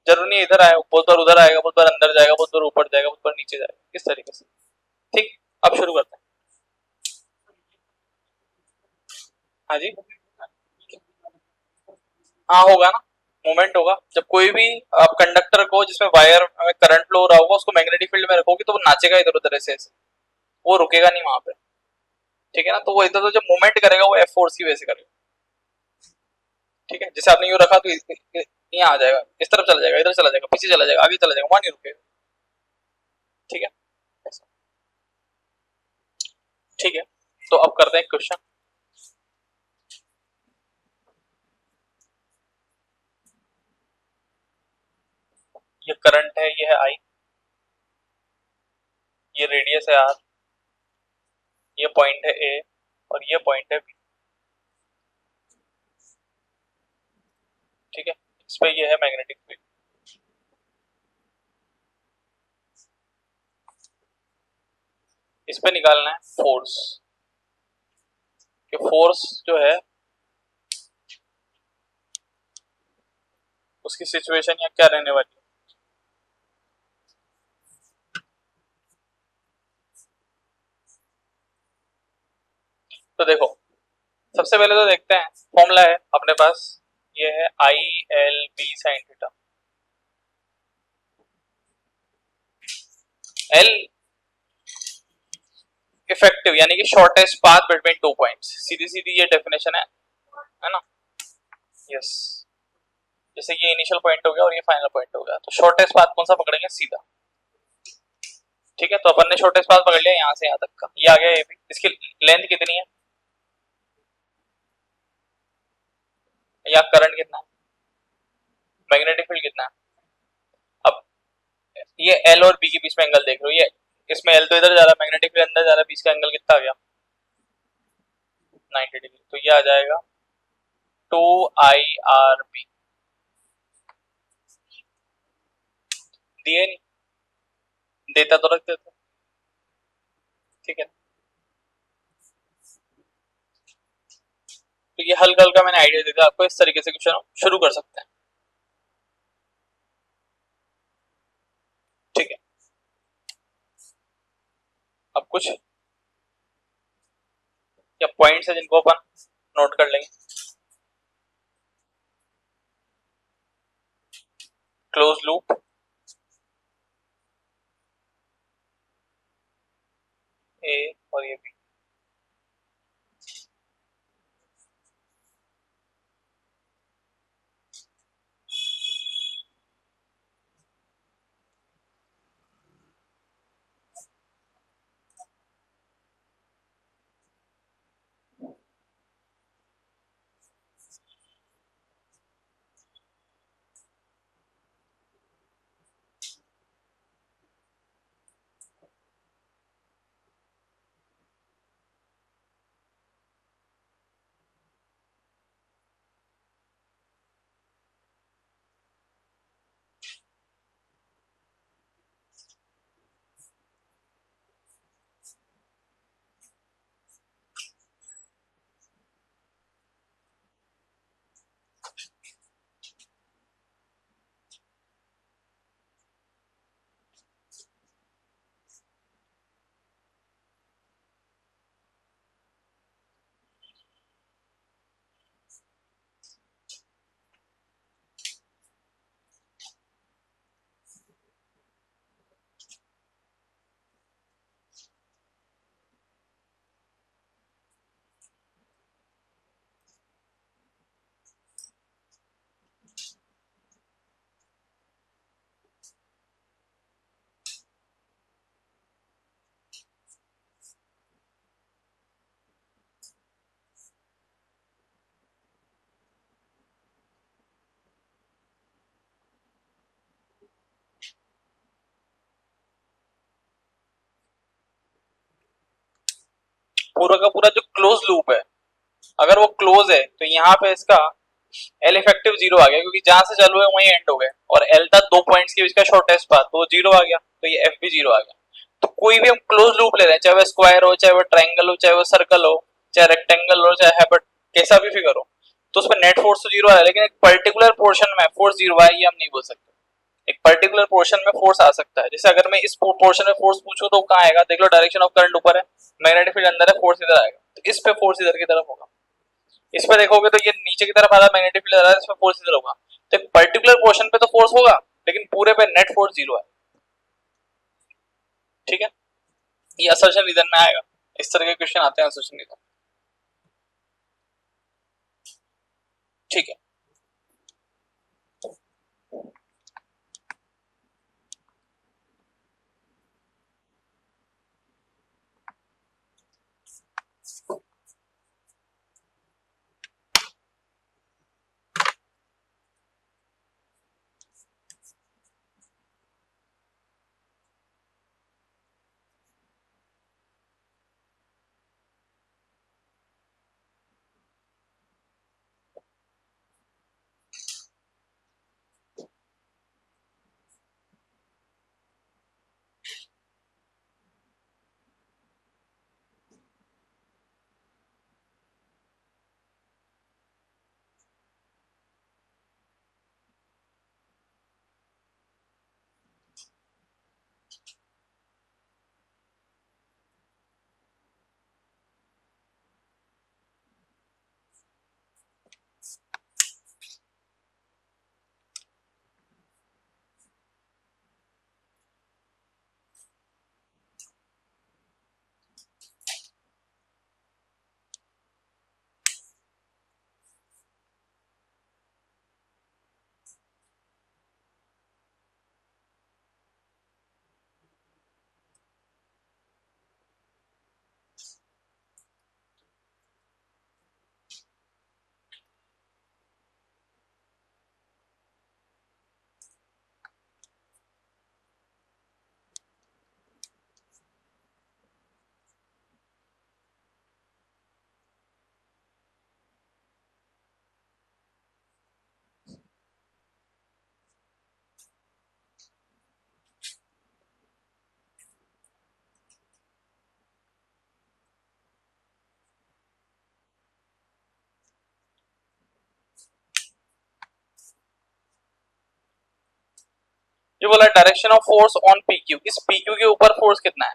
जरूरी नहीं इधर आएगा, बहुत बार उधर आएगा, बहुत बार अंदर जाएगा, बहुत बार ऊपर जाएगा, बहुत बार नीचे जाएगा, इस तरीके से। ठीक, अब शुरू करते हैं। हाँ जी, हाँ होगा ना, मूवमेंट होगा। जब कोई भी आप कंडक्टर को, जिसमें वायर में करंट फ्लो हो रहा होगा, उसको मैग्नेटिक फील्ड में रखोगे तो वो नाचेगा इधर उधर ऐसे ऐसे, वो रुकेगा नहीं वहां पे। ठीक है ना, तो वो इधर तो जब मूवमेंट करेगा वो एफ फोर्स की वजह से करेगा। ठीक है, जैसे आपने यूं रखा तो यहाँ आ जाएगा, इस तरफ चला जाएगा, इधर चला जाएगा, पीछे चला जाएगा, आगे चला जाएगा, वहां नहीं रुकेगा। ठीक है, ठीक है। तो अब करते हैं क्वेश्चन। ये करंट है, ये है आई, ये रेडियस है आर, ये पॉइंट है ए, और ये पॉइंट है बी। ठीक है, इस पे ये है मैग्नेटिक फील्ड। इस पे निकालना है फोर्स, कि फोर्स जो है उसकी सिचुएशन या क्या रहने वाली है। तो देखो, सबसे पहले तो देखते हैं, फॉर्मूला है अपने पास, ये है I L B sine theta. L effective, यानी कि shortest path between two points, सीधी सीधी ये डेफिनेशन है ना। यस, जैसे ये इनिशियल पॉइंट हो गया और ये फाइनल पॉइंट हो गया, तो शॉर्टेस्ट पाथ कौन सा पकड़ेंगे, सीधा। ठीक है, तो अपन ने शॉर्टेस्ट पाथ पकड़ लिया यहाँ से यहाँ तक का, ये आ गया ये भी। इसकी लेंथ कितनी है, या करंट कितना है, मैग्नेटिक फील्ड कितना है। अब ये एल और बी के बीच में एंगल देख लो, ये इसमें एल तो इधर जा रहा है, मैग्नेटिक फील्ड अंदर जा रहा है, बीच का एंगल कितना आ गया, 90 डिग्री। तो ये आ जाएगा 2IRB। दिए नहीं, देता तो रख देता। ठीक है, तो ये हल्का हल्का मैंने आइडिया दे दिया आपको, इस तरीके से क्वेश्चन शुरू कर सकते हैं। ठीक है, अब कुछ या पॉइंट्स है जिनको अपन नोट कर लेंगे। क्लोज लूप, ए और ये बी। पूरा का पूरा जो क्लोज लूप है अगर वो क्लोज है तो यहाँ पे इसका एल इफेक्टिव जीरो आ गया, क्योंकि जहां से चालू है वहीं एंड हो गए, और एल था 2 पॉइंट्स के बीच का शॉर्टेस्ट पाथ, तो वो जीरो आ गया, तो ये एफ भी जीरो आ गया। तो कोई भी हम क्लोज लूप ले रहे हैं, चाहे वो स्क्वायर हो, चाहे वो ट्राइंगल हो, चाहे वो सर्कल हो, चाहे रेक्टेंगल हो, चाहे हैबट कैसा भी फिगर हो, तो उसमें नेट फोर्स तो जीरो आ रहा है, लेकिन एक पर्टिकुलर पोर्शन में फोर्स जीरो है ये हम नहीं बोल सकते। एक पर्टिकुलर पोर्शन में फोर्स आ सकता है। जैसे अगर मैं इस पोर्शन में फोर्स पूछूं तो कहाँ आएगा, देख लो डायरेक्शन ऑफ करंट ऊपर है, मैग्नेटिक फील्ड अंदर है, फोर्स इधर आएगा, तो इस पे फोर्स इधर की तरफ होगा। इस पे देखोगे तो ये नीचे की तरफ आ रहा है, मैग्नेटिक फील्ड आ रहा है, इस पे फोर्स इधर होगा। तो एक पर्टिकुलर पोर्शन पे तो फोर्स होगा, लेकिन पूरे पे नेट फोर्स जीरो है। ठीक है, ये असर्शन रीजन में आएगा। इस तरह के क्वेश्चन आते हैं असर्शन रीजन। ठीक है, जो बोला direction of force on P Q, इस पी क्यू के ऊपर फोर्स कितना है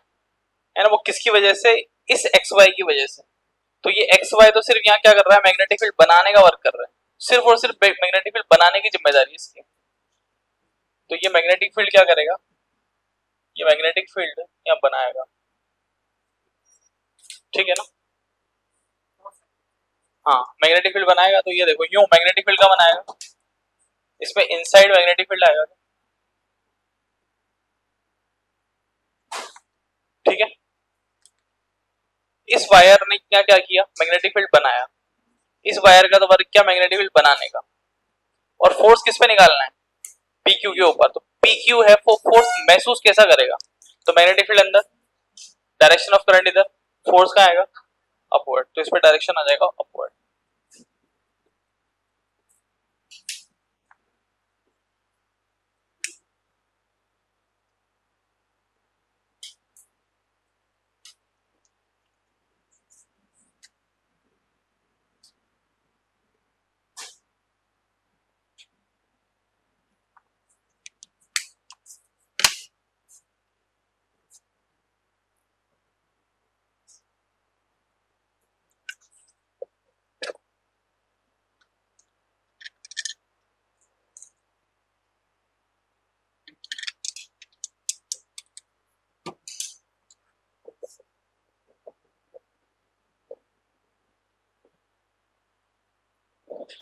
ना, वो किसकी वजह से, इस एक्स वाई की वजह से। तो ये एक्स वाई तो सिर्फ यहाँ क्या कर रहा है, मैग्नेटिक फील्ड बनाने का वर्क कर रहा है, सिर्फ और सिर्फ मैग्नेटिक फील्ड बनाने की जिम्मेदारी है इसकी। तो ये मैग्नेटिक फील्ड क्या करेगा, ये मैग्नेटिक फील्ड यहाँ बनाएगा। ठीक है ना, हाँ मैग्नेटिक फील्ड बनाएगा। तो ये देखो यूं मैग्नेटिक फील्ड का बनाएगा, इसमें इनसाइड मैग्नेटिक फील्ड आएगा। ठीक है, इस वायर ने क्या क्या किया, मैग्नेटिक फील्ड बनाया। इस वायर का तो वर्क क्या, मैग्नेटिक फील्ड बनाने का। और फोर्स किस पे निकालना है, पी क्यू के ऊपर। तो पी क्यू है, फोर्स महसूस कैसा करेगा, तो मैग्नेटिक फील्ड अंदर, डायरेक्शन ऑफ करंट इधर, फोर्स कहाँ आएगा, अपवर्ड, तो इस पे डायरेक्शन आ जाएगा अपवर्ड।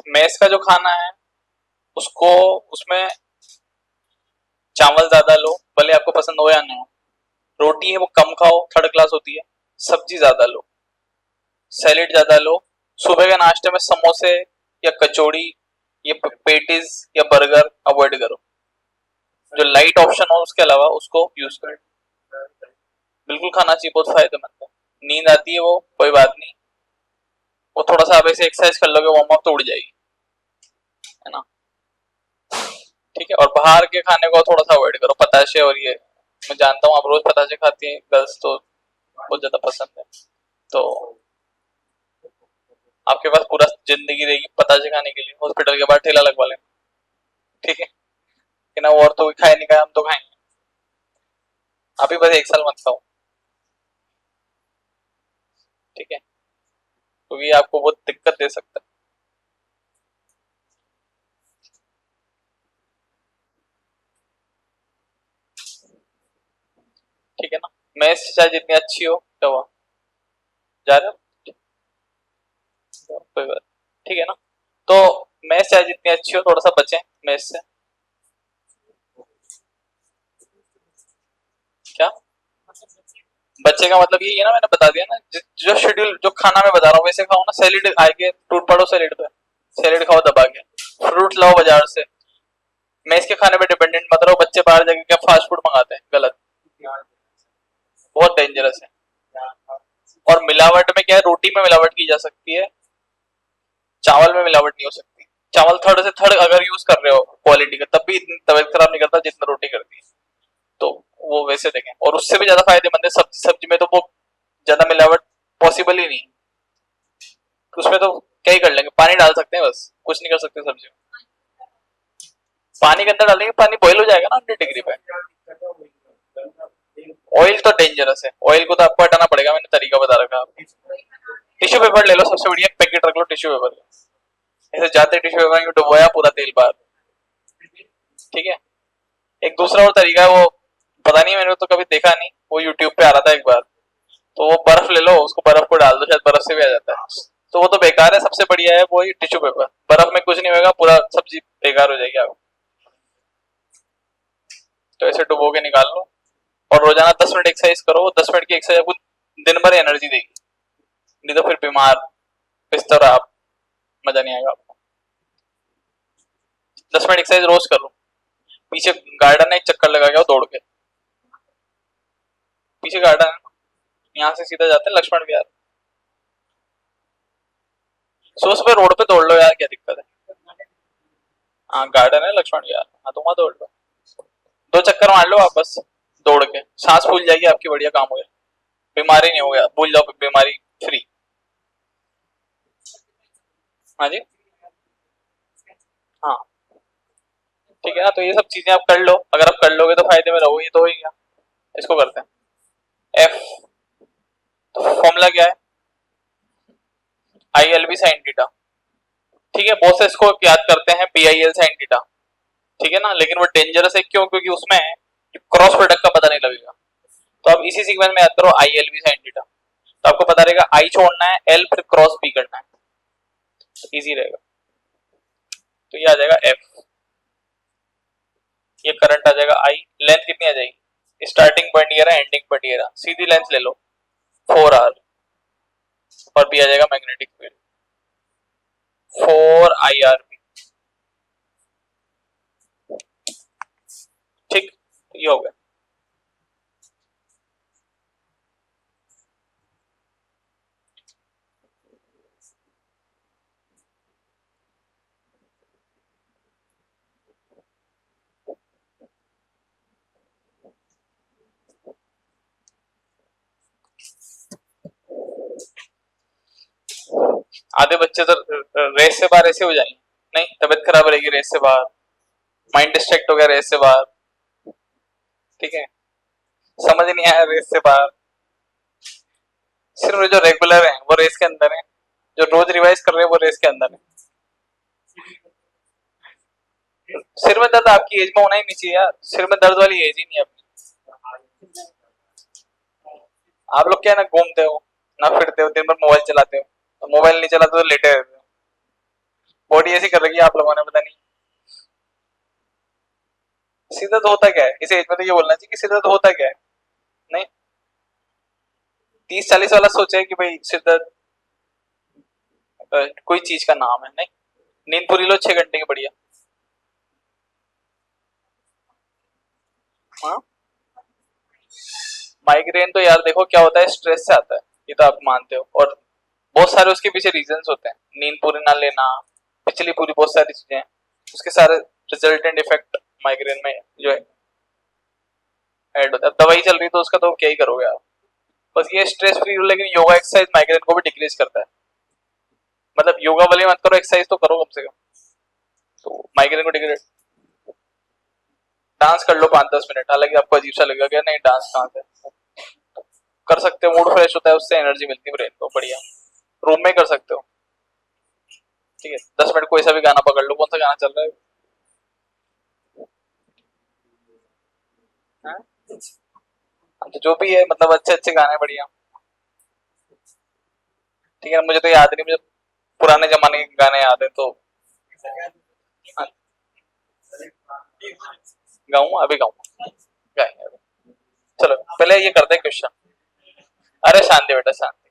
मेस का जो खाना है उसको, उसमें चावल ज्यादा लो, भले आपको पसंद हो या ना हो, रोटी है वो कम खाओ, थर्ड क्लास होती है, सब्जी ज्यादा लो, सैलेड ज्यादा लो, सुबह के नाश्ते में समोसे या कचौड़ी या पेटीज या बर्गर अवॉइड करो। जो लाइट ऑप्शन हो उसके अलावा उसको यूज करो, बिल्कुल खाना चाहिए, बहुत फायदेमंद है। नींद आती है वो कोई बात नहीं, वो थोड़ा सा आप ऐसे एक्सरसाइज कर लोगे वार्म अप तो उड़ जाएगी, है ना। ठीक है, और बाहर के खाने को थोड़ा सा अवॉइड करो, पताशे और ये, मैं जानता हूँ आप रोज पताशे खाती हैं गर्ल्स, तो बहुत ज्यादा पसंद है, तो आपके पास पूरा जिंदगी रहेगी पताशे खाने के लिए, हॉस्पिटल के बाहर ठेला लगवा लेना, ठीक है कि ना, वो और तो कोई खाए नहीं खाए, हम तो खाएंगे, आप ही बस 1 साल मत खाओ, ठीक है, तो ये आपको बहुत दिक्कत दे सकता है। ठीक है ना, मैथ्स चाहे जितनी अच्छी हो, क्या हुआ, जा रहे हो, कोई बात, ठीक है ना, तो मैथ्स चाहे जितनी अच्छी हो थोड़ा सा बचें मैथ्स से। क्या बच्चे का मतलब यही है ना, मैंने बता दिया ना, जो शेड्यूल जो खाना मैं बता रहा हूँ वैसे खाओ ना, सैलेड आगे टूट पड़ो सैलेड पे, सैलेड खाओ दबा के, फ्रूट लाओ बाजार से, मेस के खाने पे डिपेंडेंट मत रहो, बच्चे बाहर जाके क्या फास्ट फूड मंगाते हैं, गलत, बहुत डेंजरस है। और मिलावट में क्या है, रोटी में मिलावट की जा सकती है, चावल में मिलावट नहीं हो सकती, चावल थर्ड से थर्ड अगर यूज कर रहे हो क्वालिटी का तब भी इतनी तबीयत खराब नहीं करता जितना रोटी करती है, तो वो वैसे देखें, और उससे भी ज्यादा फायदेमंद है सब्जी, सब्जी में तो वो ज्यादा मिलावट पॉसिबल ही नहीं, उसमें तो क्या ही कर लेंगे, पानी डाल सकते हैं बस, कुछ नहीं कर सकते सब्जी में, पानी के अंदर डालेंगे पानी बॉईल हो जाएगा ना 100 डिग्री पे। ऑयल तो डेंजरस है, ऑयल को तो आपको हटाना पड़ेगा, मैंने तरीका बता रखा है। टिश्यू पेपर ले लो, सबसे बढ़िया पैकेट रख लो टिश्यू पेपर, ऐसे जाते टिश्यू पेपर में डुबोया पूरा तेल बाहर, ठीक है। एक दूसरा और तरीका है, वो पता नहीं मैंने तो कभी देखा नहीं, वो यूट्यूब पे आ रहा था एक बार, तो वो बर्फ ले लो, उसको बर्फ को डाल दो, शायद बर्फ से भी आ जाता है, तो वो तो बेकार है, सबसे बढ़िया है वो टिश्यू पेपर, बर्फ में कुछ नहीं होगा, पूरा सब्जी बेकार हो जाएगी आप, तो ऐसे डुबो के निकाल लो, और रोजाना 10 मिनट एक्सरसाइज करो, 10 मिनट की एक्सरसाइज आपको दिन भर एनर्जी देगी, नहीं तो फिर बीमार बिस्तर आप, मजा नहीं आएगा आपको। 10 मिनट एक्सरसाइज रोज करो, पीछे गार्डन है एक चक्कर लगा के दौड़ के, पीछे गार्डन है, यहाँ से सीधा जाते हैं लक्ष्मण विहार, सो सुबह रोड पे दौड़ लो यार, क्या दिक्कत है, हाँ गार्डन है लक्ष्मण विहार, हाँ तुम वहां दौड़ लो, 2 चक्कर मार लो आप बस, दौड़ के सांस फूल जाएगी आपकी, बढ़िया काम हो गया, बीमारी नहीं हो गया, भूल जाओ बीमारी, फ्री। हाँ जी, हाँ ठीक है ना, तो ये सब चीजें आप कर लो, अगर आप कर लोगे तो फायदे में रहोगे, ये तो हो ही गया। इसको करते हैं एफ, तो फॉर्मूला क्या है, I L B sine theta, ठीक है, बहुत से इसको याद करते हैं P I L sine theta, ठीक है ना, लेकिन वो डेंजरस है, क्यों, क्योंकि उसमें क्रॉस प्रोडक्ट का पता नहीं लगेगा, तो आप इसी सीक्वेंस में याद करो I L B sine theta, तो आपको पता रहेगा आई छोड़ना है, एल फिर क्रॉस बी करना है, इजी रहेगा, तो ये आ जाएगा एफ, ये करंट आ जाएगा आई, लेंथ कितनी आ जाएगी, स्टार्टिंग पॉइंट ये रहा, एंडिंग पॉइंट ये रहा, सीधी लेंथ ले लो 4 आर, और बी आ जाएगा मैग्नेटिक फील्ड 4 IRB, ठीक, ये हो गया। आधे बच्चे तो रेस से बाहर ऐसे हो जाएंगे, नहीं तबीयत खराब रहेगी रेस से बाहर, माइंड डिस्ट्रैक्ट हो गया रेस से बाहर, ठीक है, समझ नहीं आया रेस से बाहर, सिर्फ जो रेगुलर है वो रेस के अंदर है, जो रोज रिवाइज कर रहे हैं वो रेस के अंदर है। सिर में दर्द आपकी एज में होना ही नहीं चाहिए यार, सिर में दर्द वाली एज ही नहीं है अपनी, आप लोग क्या है ना, घूमते हो ना फिरते हो, दिन भर मोबाइल चलाते हो, तो मोबाइल नहीं चलाते तो लेटे रहते हो, बॉडी ऐसी कर रखी है आप लोगों ने, पता नहीं सीधा तो होता क्या है इस एज में, तो ये बोलना चाहिए कि सीधा तो होता क्या है, नहीं 30-40 वाला सोचे कि भाई सिद्धार्थ कोई चीज का नाम है, नहीं नींद पूरी लो 6 घंटे की बढ़िया, हाँ माइग्रेन तो यार देखो क्या होता है, स्ट्रेस से आता है, ये तो आप मानते हो, और बहुत सारे उसके पीछे रीजंस होते हैं, नींद पूरी ना लेना, पिछली पूरी बहुत सारी चीजें, उसके सारे रिजल्टेंट इफेक्ट माइग्रेन में जो है ऐड होता है। अब दवाई चल रही है तो उसका तो क्या ही करोगे आप, बस ये स्ट्रेस फ्री हो, लेकिन योगा एक्सरसाइज माइग्रेन को भी डिक्रीज करता है। मतलब योगा वाले मत करो, एक्सरसाइज तो करो कम से कम, तो माइग्रेन को डिक्रीज। डांस कर लो 5-10 मिनट, हालांकि आपको अजीब सा लगेगा कि नहीं डांस कहाँ से, कर सकते हो, मूड फ्रेश होता है, उससे एनर्जी मिलती है ब्रेन को, बढ़िया। रूम में कर सकते हो, ठीक है, 10 मिनट कोई सा भी गाना पकड़ लो, कौन सा गाना चल रहा है? हाँ? तो जो भी है, मतलब अच्छे अच्छे गाने बढ़िया, ठीक है, मुझे तो याद नहीं, मुझे पुराने जमाने के गाने याद है तो। हाँ, गाऊंगा, अभी गाऊंगा, गाएंगे अभी। चलो पहले ये करते हैं क्वेश्चन। अरे शांति बेटा शांति,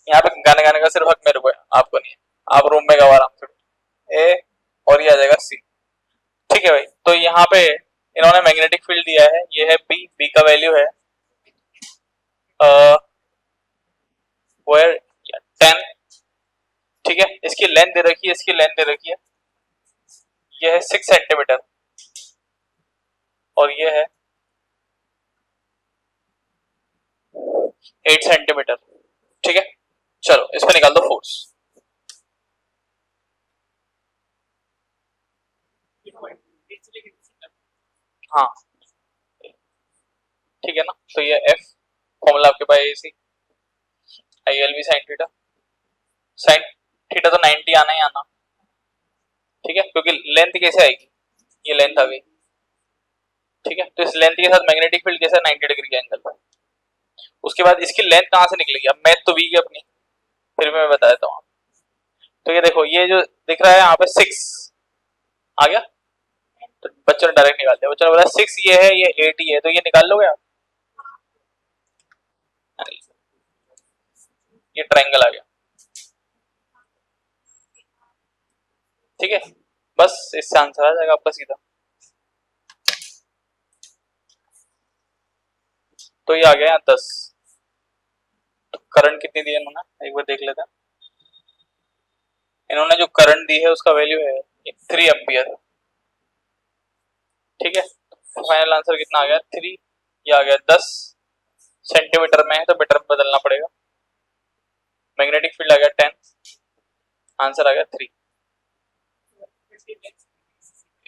यहाँ पे गाने गाने का सिर्फ हक मेरे को है, आपको नहीं है, आप रूम में गवा आराम से। ए, और ये आ जाएगा सी। ठीक है भाई, तो यहाँ पे इन्होंने मैग्नेटिक फील्ड दिया है, ये है बी, बी का वैल्यू है वो है 10। ठीक है, इसकी लेंथ दे रखी है, इसकी लेंथ दे रखी है, ये है 6 सेंटीमीटर, और ये है 8 सेंटीमीटर। ठीक है, चलो इस पे निकाल दो फोर्स। हाँ, ठीक है ना, तो ये एफ फॉर्मूला आपके पास AC I L B sine theta, sine theta तो 90 आना ही आना। ठीक है, क्योंकि लेंथ कैसे आएगी, ये लेंथ आ गई। ठीक है, तो इस लेंथ के साथ मैग्नेटिक फील्ड कैसे 90 डिग्री का एंगल। उसके बाद इसकी लेंथ कहाँ से निकलेगी, अब मैथ तो वीक है अपनी, फिर मैं बता देता हूँ। तो ये देखो, ये जो दिख रहा है यहाँ पे 6 आ गया, तो बच्चों ने डायरेक्ट निकाल दिया, बच्चों ने बोला 6 ये है, ये 8 ही है, तो ये निकाल लोगे आप, ये ट्रायंगल आ गया। ठीक है, बस इससे आंसर आ जाएगा आपका सीधा। तो ये आ गया यहाँ 10। तो करंट कितनी दी है इन्होंने, एक बार देख लेते हैं। इन्होंने जो करंट दी है उसका वैल्यू है 3 एम्पियर। ठीक है, फाइनल आंसर कितना आ गया 3, ये आ गया 10 सेंटीमीटर में है, तो मीटर में बदलना पड़ेगा। मैग्नेटिक फील्ड आ गया 10, आंसर आ गया 3।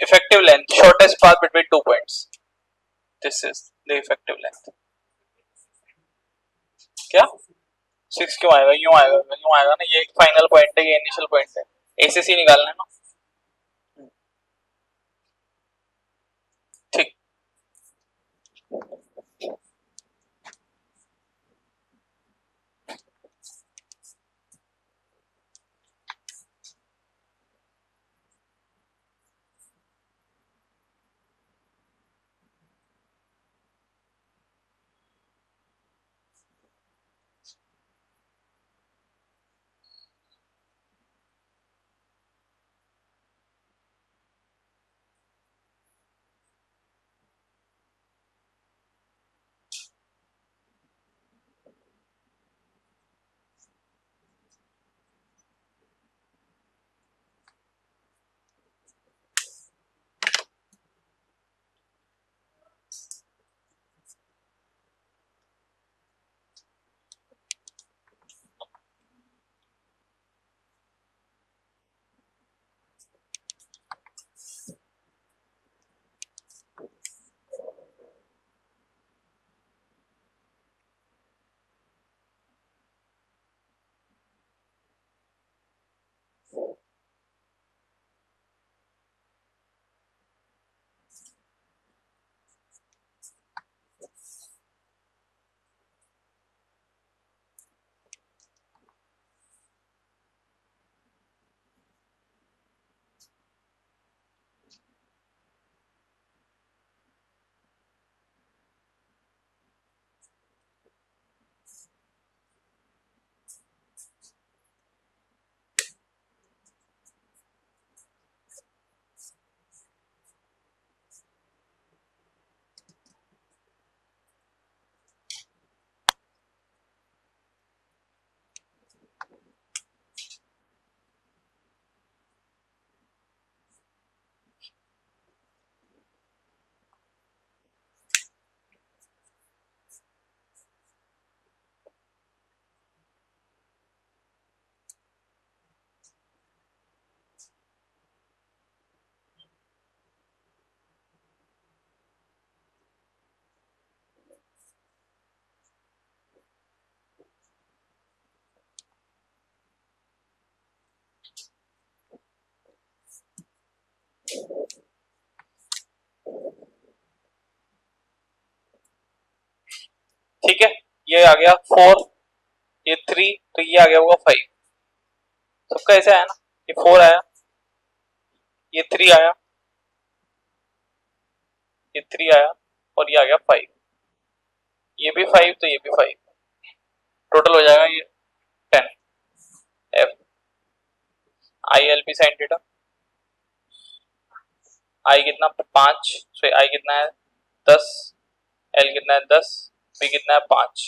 Effective length, shortest path between 2 points, this is the effective length. क्या 6 क्यों आएगा, यूं आएगा, यूं आएगा ना, ये फाइनल पॉइंट है, ये इनिशियल पॉइंट है, एसीसी निकालना है ना। ठीक। ये आ गया 4, ये 3, तो ये आ गया होगा 5। सबका ऐसे आया ना, ये 4 आया, ये 3 आया, ये 3 आया, और ये आ गया 5। ये भी 5, तो ये भी 5, टोटल हो जाएगा ये 10। F I L P sine theta, I कितना 5, सो आई कितना है 10, एल कितना है 10, बी कितना है 5।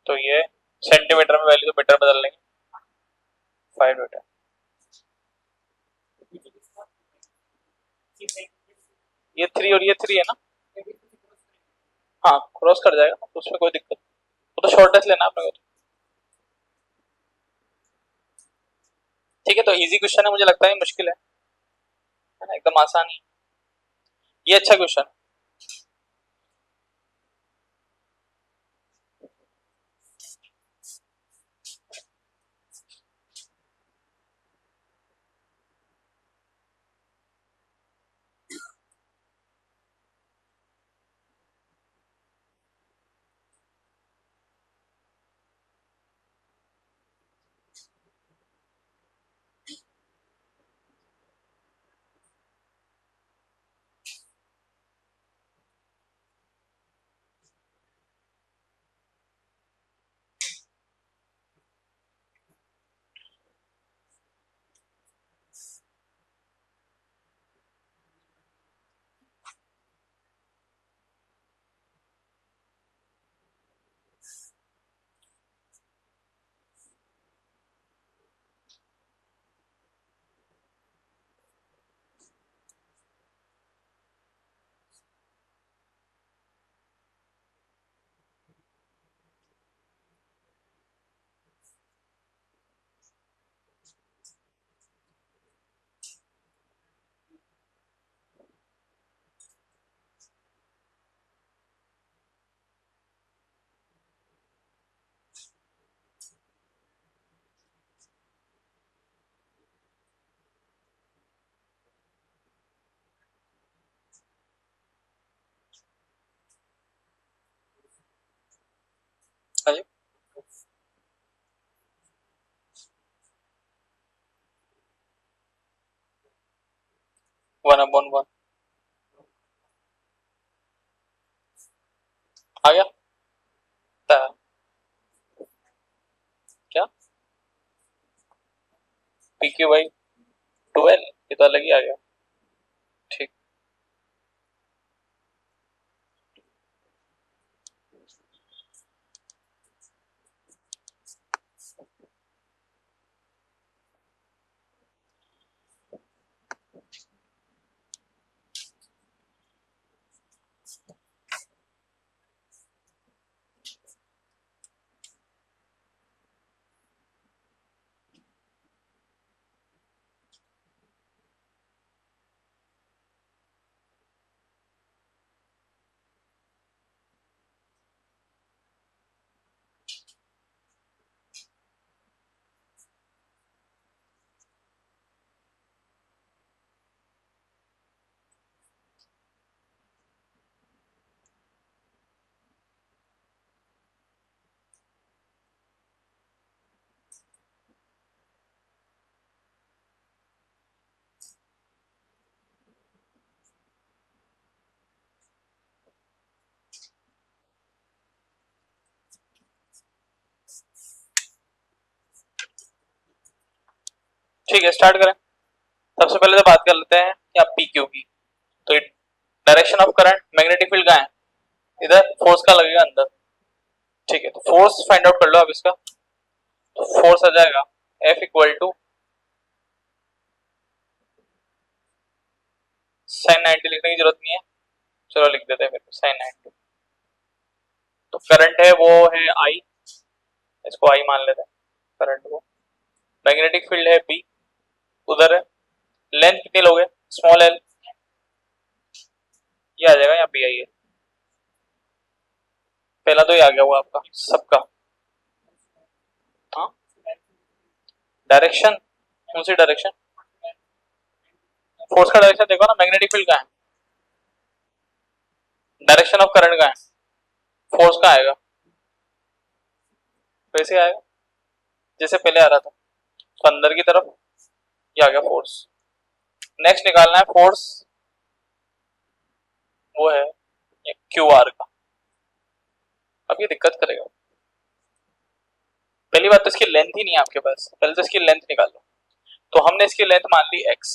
तो ये सेंटीमीटर में वैल्यू तो मीटर बदल लेंगे, 5 मीटर। ये 3 और ये 3 है ना, हाँ क्रॉस कर जाएगा तो उसमें कोई दिक्कत, वो तो शॉर्टेस्ट लेना अपने को। ठीक है, तो इजी क्वेश्चन है, मुझे लगता है मुश्किल है ना, एकदम आसान ही। ये अच्छा क्वेश्चन। हाँ जी, 1/1 आ गया क्या, पी क्यू बाई 12, ये तो अलग ही आ गया। ठीक, ठीक है, स्टार्ट करें। सबसे पहले तो बात कर लेते हैं कि आप पी क्यू की। तो direction of current, magnetic field कहाँ है, इधर फोर्स का लगेगा अंदर। ठीक है, तो फोर्स फाइंड आउट कर लो आप इसका। तो फोर्स आ जाएगा F इक्वल टू साइन 90 लिखने की जरूरत नहीं है, चलो लिख देते हैं फिर साइन 90। तो करंट है वो है I, इसको I मान लेते हैं करंट को। मैग्नेटिक फील्ड है B, उधर है। लेंथ कितनी लोगे, स्मॉल एल, ये आ जाएगा, यहाँ बी आई है। पहला तो ये आ गया हुआ आपका सबका। हाँ, डायरेक्शन, कौन सी डायरेक्शन, फोर्स का डायरेक्शन देखो ना, मैग्नेटिक फील्ड का है, डायरेक्शन ऑफ करंट का है। फोर्स कहाँ आएगा, वैसे आएगा जैसे पहले आ रहा था, तो अंदर की तरफ ये आ गया फोर्स। नेक्स्ट निकालना है फोर्स, वो है क्यू आर का। अब ये दिक्कत करेगा, पहली बात तो इसकी लेंथ ही नहीं है आपके पास, पहले तो इसकी लेंथ निकालो। तो हमने इसकी लेंथ मान ली x।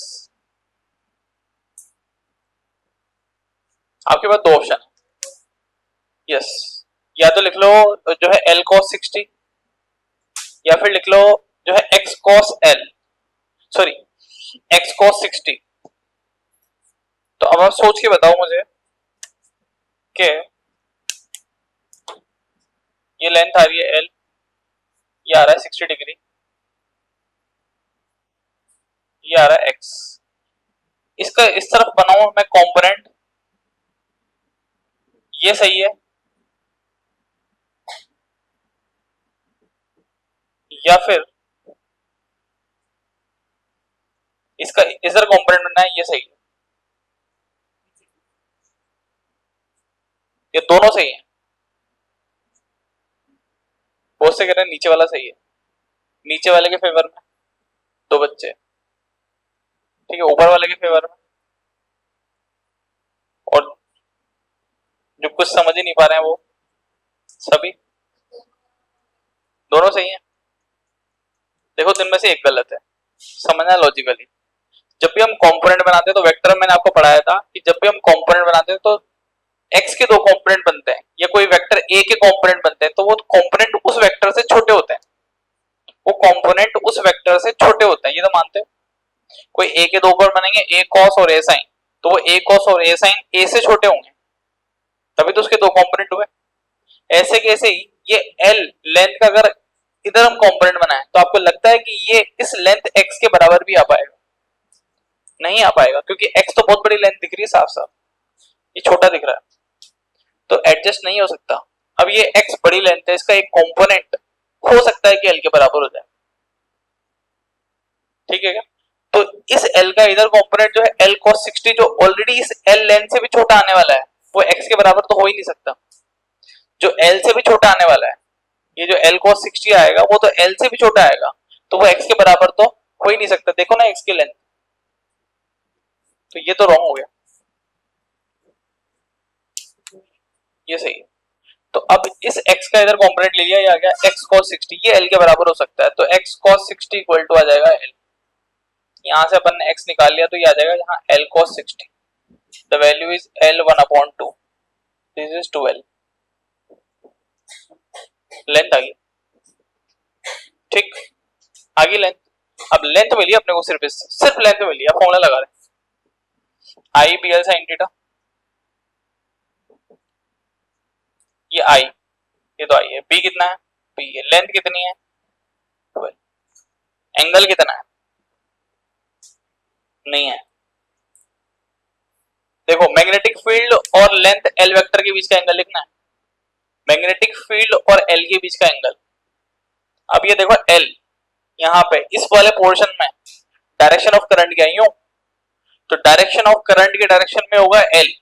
आपके पास दो ऑप्शन है, यस, या तो लिख लो जो है l cos 60, या फिर लिख लो जो है x cos l, sorry x cos 60। तो अब आप सोच के बताओ मुझे कि ये लेंथ आ रही है l, ये आ रहा है 60 डिग्री, ये आ रहा है x। इसका इस तरफ बनाऊं मैं कंपोनेंट, ये सही है, या फिर इसका इधर कंपोनेंट बनना है, ये सही है, ये दोनों सही है। बहुत से कह रहे हैं नीचे वाला सही है, नीचे वाले के फेवर में दो बच्चे, ठीक है, ऊपर वाले के फेवर में, और जो कुछ समझ ही नहीं पा रहे हैं वो सभी दोनों सही है। देखो दिन में से एक गलत है, समझना लॉजिकली। जब भी हम कंपोनेंट बनाते हैं तो वेक्टर में मैंने आपको पढ़ाया था कि जब भी हम कंपोनेंट बनाते हैं तो x के दो कंपोनेंट बनते हैं, या कोई वेक्टर a के कंपोनेंट बनते हैं, तो वो कंपोनेंट उस वेक्टर से छोटे होते हैं, वो कंपोनेंट उस वेक्टर से छोटे होते हैं, ये तो मानते हैं। कोई a के दो ऊपर बनेंगे a cos और a sin, तो वो a cos और a sin a से छोटे होंगे, तभी तो उसके दो कंपोनेंट हुए। ऐसे कैसे ही ये l लेंथ का अगर इधर हम कंपोनेंट बनाए तो आपको लगता है कि ये इस लेंथ x के बराबर भी आ पाएगा? नहीं आ पाएगा, क्योंकि x तो बहुत बड़ी लेंथ दिख रही है साफ साफ, ये छोटा दिख रहा है, तो एडजस्ट नहीं हो सकता। अब ये x बड़ी लेंथ है, इसका एक कंपोनेंट हो सकता है कि l के बराबर हो जाए, ठीक है क्या? तो इस l का इधर कंपोनेंट जो है l cos 60, जो ऑलरेडी इस l लेंथ से भी छोटा आने वाला है, वो x के बराबर तो हो ही नहीं सकता। जो l से भी छोटा आने वाला है, ये जो l cos 60 आएगा वो तो l से भी छोटा आएगा, तो वो x के बराबर तो हो ही नहीं सकता। देखो ना x की लेंथ, तो ये तो रॉन्ग हो गया, ये सही है। तो अब इस x का इधर कंपोनेंट ले लिया, ये आ गया x cos 60, ये l के बराबर हो सकता है, तो x cos 60 इक्वल टू आ जाएगा l। यहां से अपन ने x निकाल लिया, तो ये आ जाएगा यहाँ l cos 60, the value is l 1/2, this is 12, length आ गई, ठीक, आ गई लेंथ। अब लेंथ मिली अपने को, सिर्फ लेंथ मिली, अब फॉर्मूला लगा रहे आई बी एल साइन थीटा, ये आई, ये तो आई है, बी कितना है, बी है, लेंथ कितनी है 12, एंगल कितना है, नहीं है। देखो मैग्नेटिक फील्ड और लेंथ एल वेक्टर के बीच का एंगल लिखना है, मैग्नेटिक फील्ड और एल के बीच का एंगल। अब ये देखो एल, यहाँ पे इस वाले पोर्शन में डायरेक्शन ऑफ करंट क्या है, यूं, तो डायरेक्शन ऑफ करंट के डायरेक्शन में होगा एल,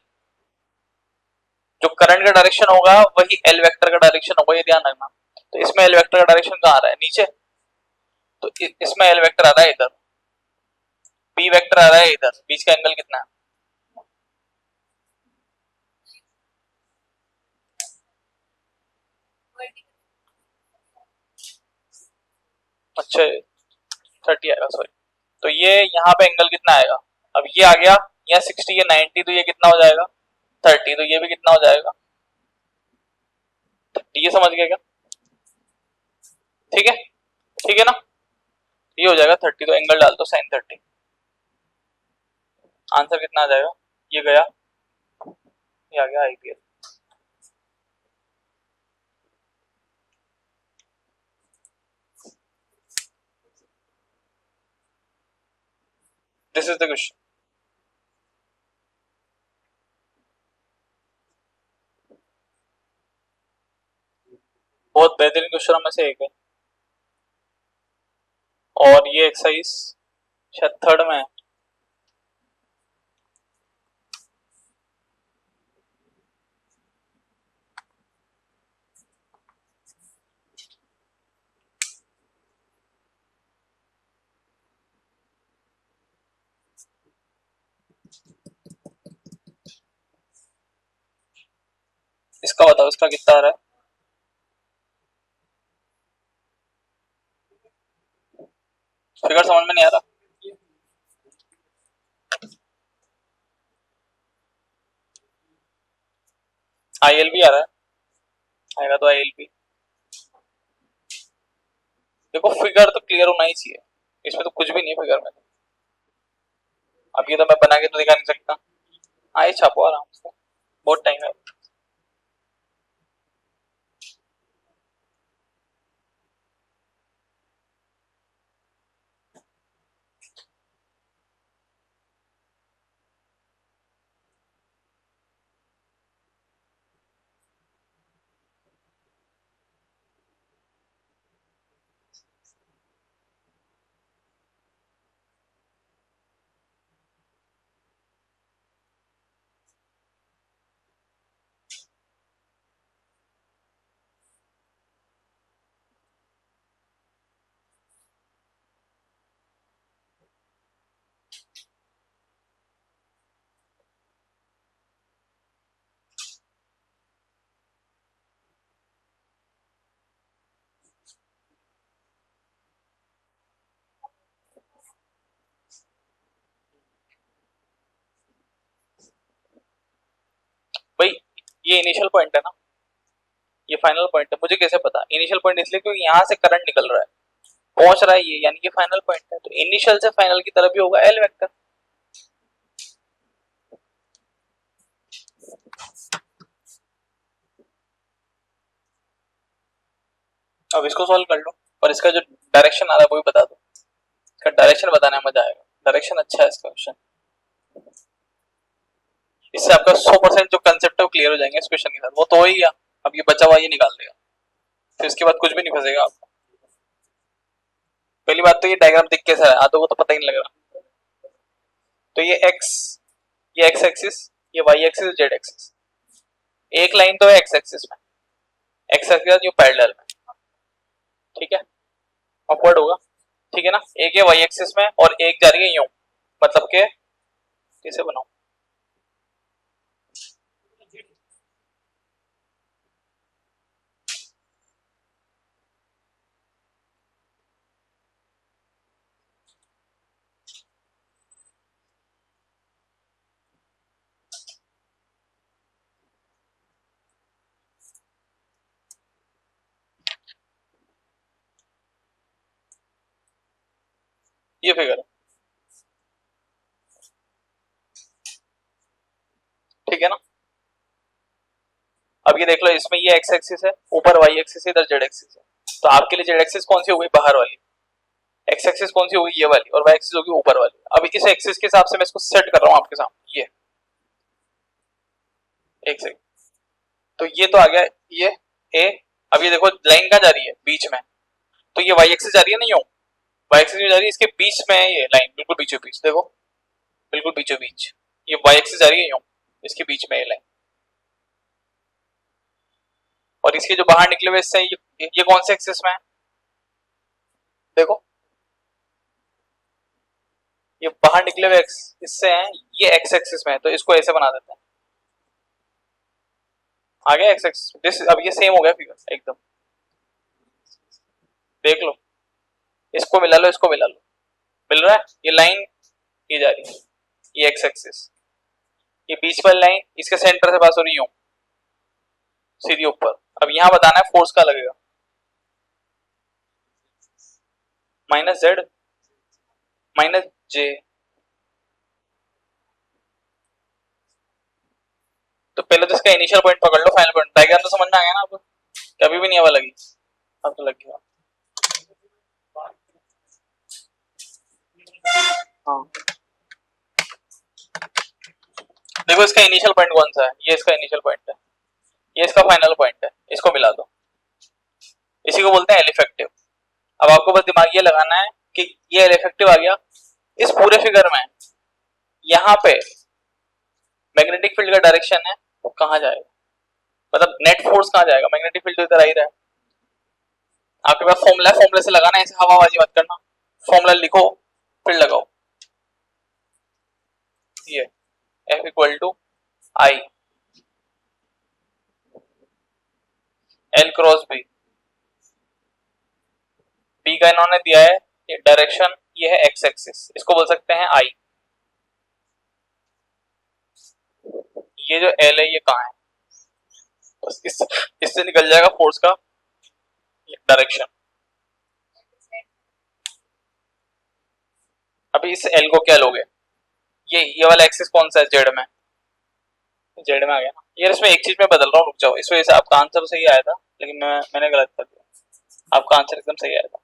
जो करंट का डायरेक्शन होगा वही एल वेक्टर का डायरेक्शन होगा, ये ध्यान रखना। तो इसमें एल वेक्टर का डायरेक्शन कहाँ आ रहा है, नीचे, तो इसमें एल वेक्टर आ रहा है इधर, बी वेक्टर आ रहा है इधर, बीच का एंगल कितना है, अच्छा 30 आएगा, सॉरी। तो ये यहाँ पे एंगल कितना आएगा, अब ये आ गया, यहाँ 60, ये 90, तो ये कितना हो जाएगा 30, तो ये भी कितना हो जाएगा 30, ये समझ गए क्या, ठीक है, ठीक है ना, ये हो जाएगा 30, तो एंगल डाल दो साइन 30, आंसर कितना आ जाएगा, ये गया, ये आ गया IPL. This is the question. बहुत बेहतरीन क्वेश्चन में से एक है, और ये एक्सरसाइज शायद थर्ड में है। इसका बताओ, इसका कितना आ रहा है? फिगर समझ में नहीं आ रहा? आईएल भी आ रहा है, आएगा तो आईएल भी। देखो फिगर तो क्लियर होना ही चाहिए, इसमें तो कुछ भी नहीं है फिगर में। अब ये तो मैं बना के तो दिखा नहीं सकता। आए छापो आराम से, बहुत टाइम है। भाई ये इनिशियल पॉइंट है ना, ये फाइनल पॉइंट है। मुझे कैसे पता इनिशियल पॉइंट? इसलिए क्योंकि यहाँ से करंट निकल रहा है, पहुंच रहा है ये, यानी कि फाइनल पॉइंट है। तो इनिशियल से फाइनल की तरफ ही होगा एल वेक्टर। अब इसको सॉल्व कर लो, और इसका जो डायरेक्शन आ रहा है वो भी बता दो। इसका डायरेक्शन बताने में मजा आएगा, डायरेक्शन अच्छा है इसका क्वेश्चन। इससे आपका 100% जो कंसेप्ट है वो क्लियर हो जाएंगे इस क्वेश्चन के साथ। वो तो हो ही गया, अब ये बचा हुआ ये निकाल देगा, फिर इसके बाद कुछ भी नहीं फंसेगा आपको। पहली बात तो ये डायग्राम दिख कैसा है, आधो को तो पता ही नहीं लग रहा। तो ये एक्स एक्सिस, ये वाई एक्सिस, जेड एक्सिस। एक लाइन तो है एक्स एक्सिस में, एक्स एक्सिस जो पैरेलल में, ठीक है, अपवर्ड होगा, ठीक है ना। एक है वाई एक्सिस में और एक जा रही है यूं, मतलब के कैसे बनाऊं? ये फिगर है, ठीक है ना। अब ये देख लो, इसमें ये एक्स एक्सिस है, ऊपर वाई एक्सिस है, इधर जेड एक्सिस है। तो आपके लिए जेड एक्सिस कौन सी हो गई? बाहर वाली। एक्स एक्सिस कौन सी होगी? ये वाली। और वाई एक्सिस होगी ऊपर वाली। अब इस एक्सिस के हिसाब से मैं इसको सेट कर रहा हूँ आपके सामने, ये एक सेकंड। तो ये तो आ गया, ये ए। अब ये देखो लाइन कहाँ जा रही है? बीच में। तो ये वाई एक्सिस जा रही है ना यूं, वाई एक्सिस जा रही है, इसके बीच में है ये लाइन, बिल्कुल बीचों बीच। देखो बिल्कुल बीचों बीच ये वाई एक्सिस जा रही है यूं, इसके बीच में ये लाइन। और इसके जो बाहर निकले हुए इससे ये कौन से एक्सिस में है? देखो ये बाहर निकले हुए एक्स इससे हैं, ये एक्स एक्सिस में है, तो इसको ऐसे बना देते हैं। आ गया एक्स एक्सिस दिस। अब ये सेम हो गया फिगर एकदम, देख लो। इसको मिला लो, इसको मिला लो, मिल रहा है। ये लाइन ये जा रही है, ये एक्स एक्सिस, ये बीच वाली लाइन इसके सेंटर से पास हो रही है सीधी ऊपर। अब यहां बताना है फोर्स का लगेगा, माइनस जेड माइनस जे। तो पहले तो इसका इनिशियल पॉइंट पकड़ लो, फाइनल पॉइंट। डायग्राम तो समझ में आ गया ना आपको? कभी भी नहीं हवा लगी, अब तो लग गया। हाँ देखो इसका इनिशियल पॉइंट कौन सा है? ये इसका इनिशियल पॉइंट है, ये इसका फाइनल पॉइंट है। इसको मिला दो, इसी को बोलते हैं एल इफेक्टिव। अब आपको बस दिमाग ये लगाना है कि ये एल इफेक्टिव आ गया। इस पूरे फिगर में यहाँ पे मैग्नेटिक फील्ड का डायरेक्शन है, वो कहाँ जाएगा? मतलब नेट फोर्स कहाँ जाएगा? मैग्नेटिक फील्ड तो इधर आ ही रहा है। आपके पास फॉर्मूला है, फॉर्मूले से लगाना है, ऐसे हवाबाजी मत करना। फॉर्मूला लिखो फिर लगाओ। ये F equal to I L cross B, B का इन्होंने दिया है ये डायरेक्शन, ये है एक्स एक्सिस, इसको बोल सकते हैं आई। ये जो एल है ये कहाँ है, बस इससे निकल जाएगा फोर्स का डायरेक्शन। अभी इस एल को क्या लोगे, ये वाला एक्सिस कौन सा है, जेड में, जेड में आ गया ना यार। इसमें एक चीज में बदल रहा हूँ, रुक जाओ, इस वजह से आपका आंसर सही आया था लेकिन मैंने गलत कर दिया, आपका आंसर एकदम सही आया था।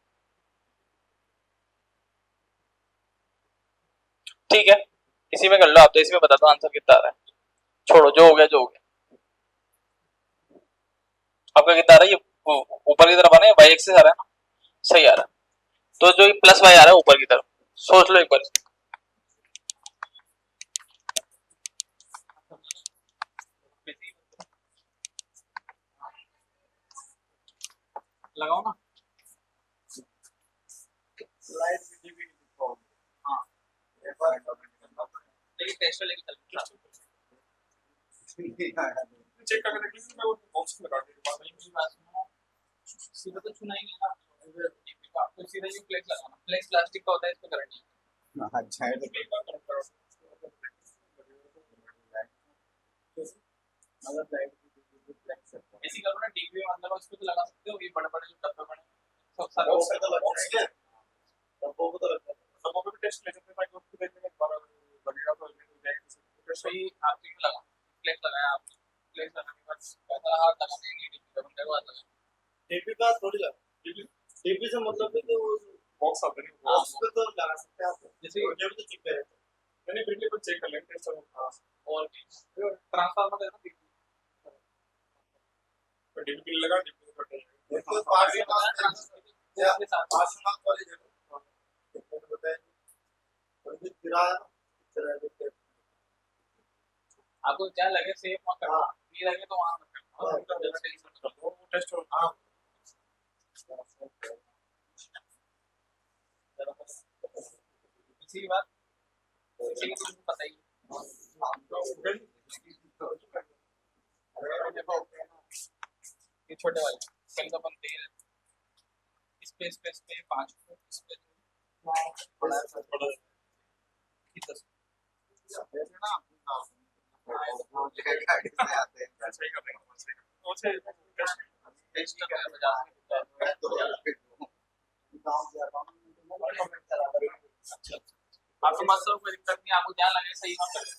ठीक है, इसी में कर लो आप, तो इसी में बता दो आंसर कितना आ रहा है, छोड़ो जो हो गया जो हो गया। आपका कितना आ रहा है, ये ऊपर की तरफ आ रहा है, वाई एक्सिस आ रहा है ना, सही आ रहा है। तो जो प्लस वाई आ रहा है ऊपर की तरफ, सोच लो एक बार, लगाओ ना। हाँ लेकिन टेस्ट लेके चल चेक करके देख लीजिए, मैं वो बॉक्स में लगा दूंगा। सीधा तो चुना ही नहीं ना, आपको सीधा ये फ्लेक्स लगाना, फ्लेक्स प्लास्टिक का होता है, इस पे करंट नहीं। अच्छा है, तो एक बार करो। मतलब लाइट ऐसी करो ना, डीबी में मतलब उस पे तो लगा सकते हो, ये बड़े-बड़े जो डब्बे बने सब सारे बॉक्स पे तो लगता है, डब्बों को तो लगता है, डब्बों पे भी टेस्ट ले सकते हैं, माइक्रोस्कोप पे देखने के बाद लगेगा तो टेस्ट वही आप ठीक लगा, फ्लेक्स लगाया आप, फ्लेक्स लगाने के बाद पहला हाथ लगा देंगे, डीबी का बंदे को हाथ लगा, डीबी का थोड़ी लगा, डीबी से मतलब है कि वो बॉक्स आता है, बॉक्स पे तो लगा सकते हैं आप, जैसे ये भी तो चिपके रहते हैं, मैंने बिजली को चेक कर लेंगे टेस्ट और ट्रांसफार्मर है ना, डीपी लगा, डीपी कट जाएगा, तो पास में या पास में कॉलेज है तो बताइए, और भी किराया आपको क्या लगे सेफ मत करना, ये लगे तो वहां मत करना, टेंशन मत लो, वो टेस्ट हो। हां इसी बात, इसी की तुमको पता ही ये छोटे वाले कल का बनते हैं, स्पेस पे 5 इस पे बड़ा बड़ा कितना ना गाड़ी से आते हैं, सही कर देंगे वो से टेस्ट कर बजा अच्छा, आपको मत सब कोई दिक्कत नहीं, आपको क्या लगे सही मत करें।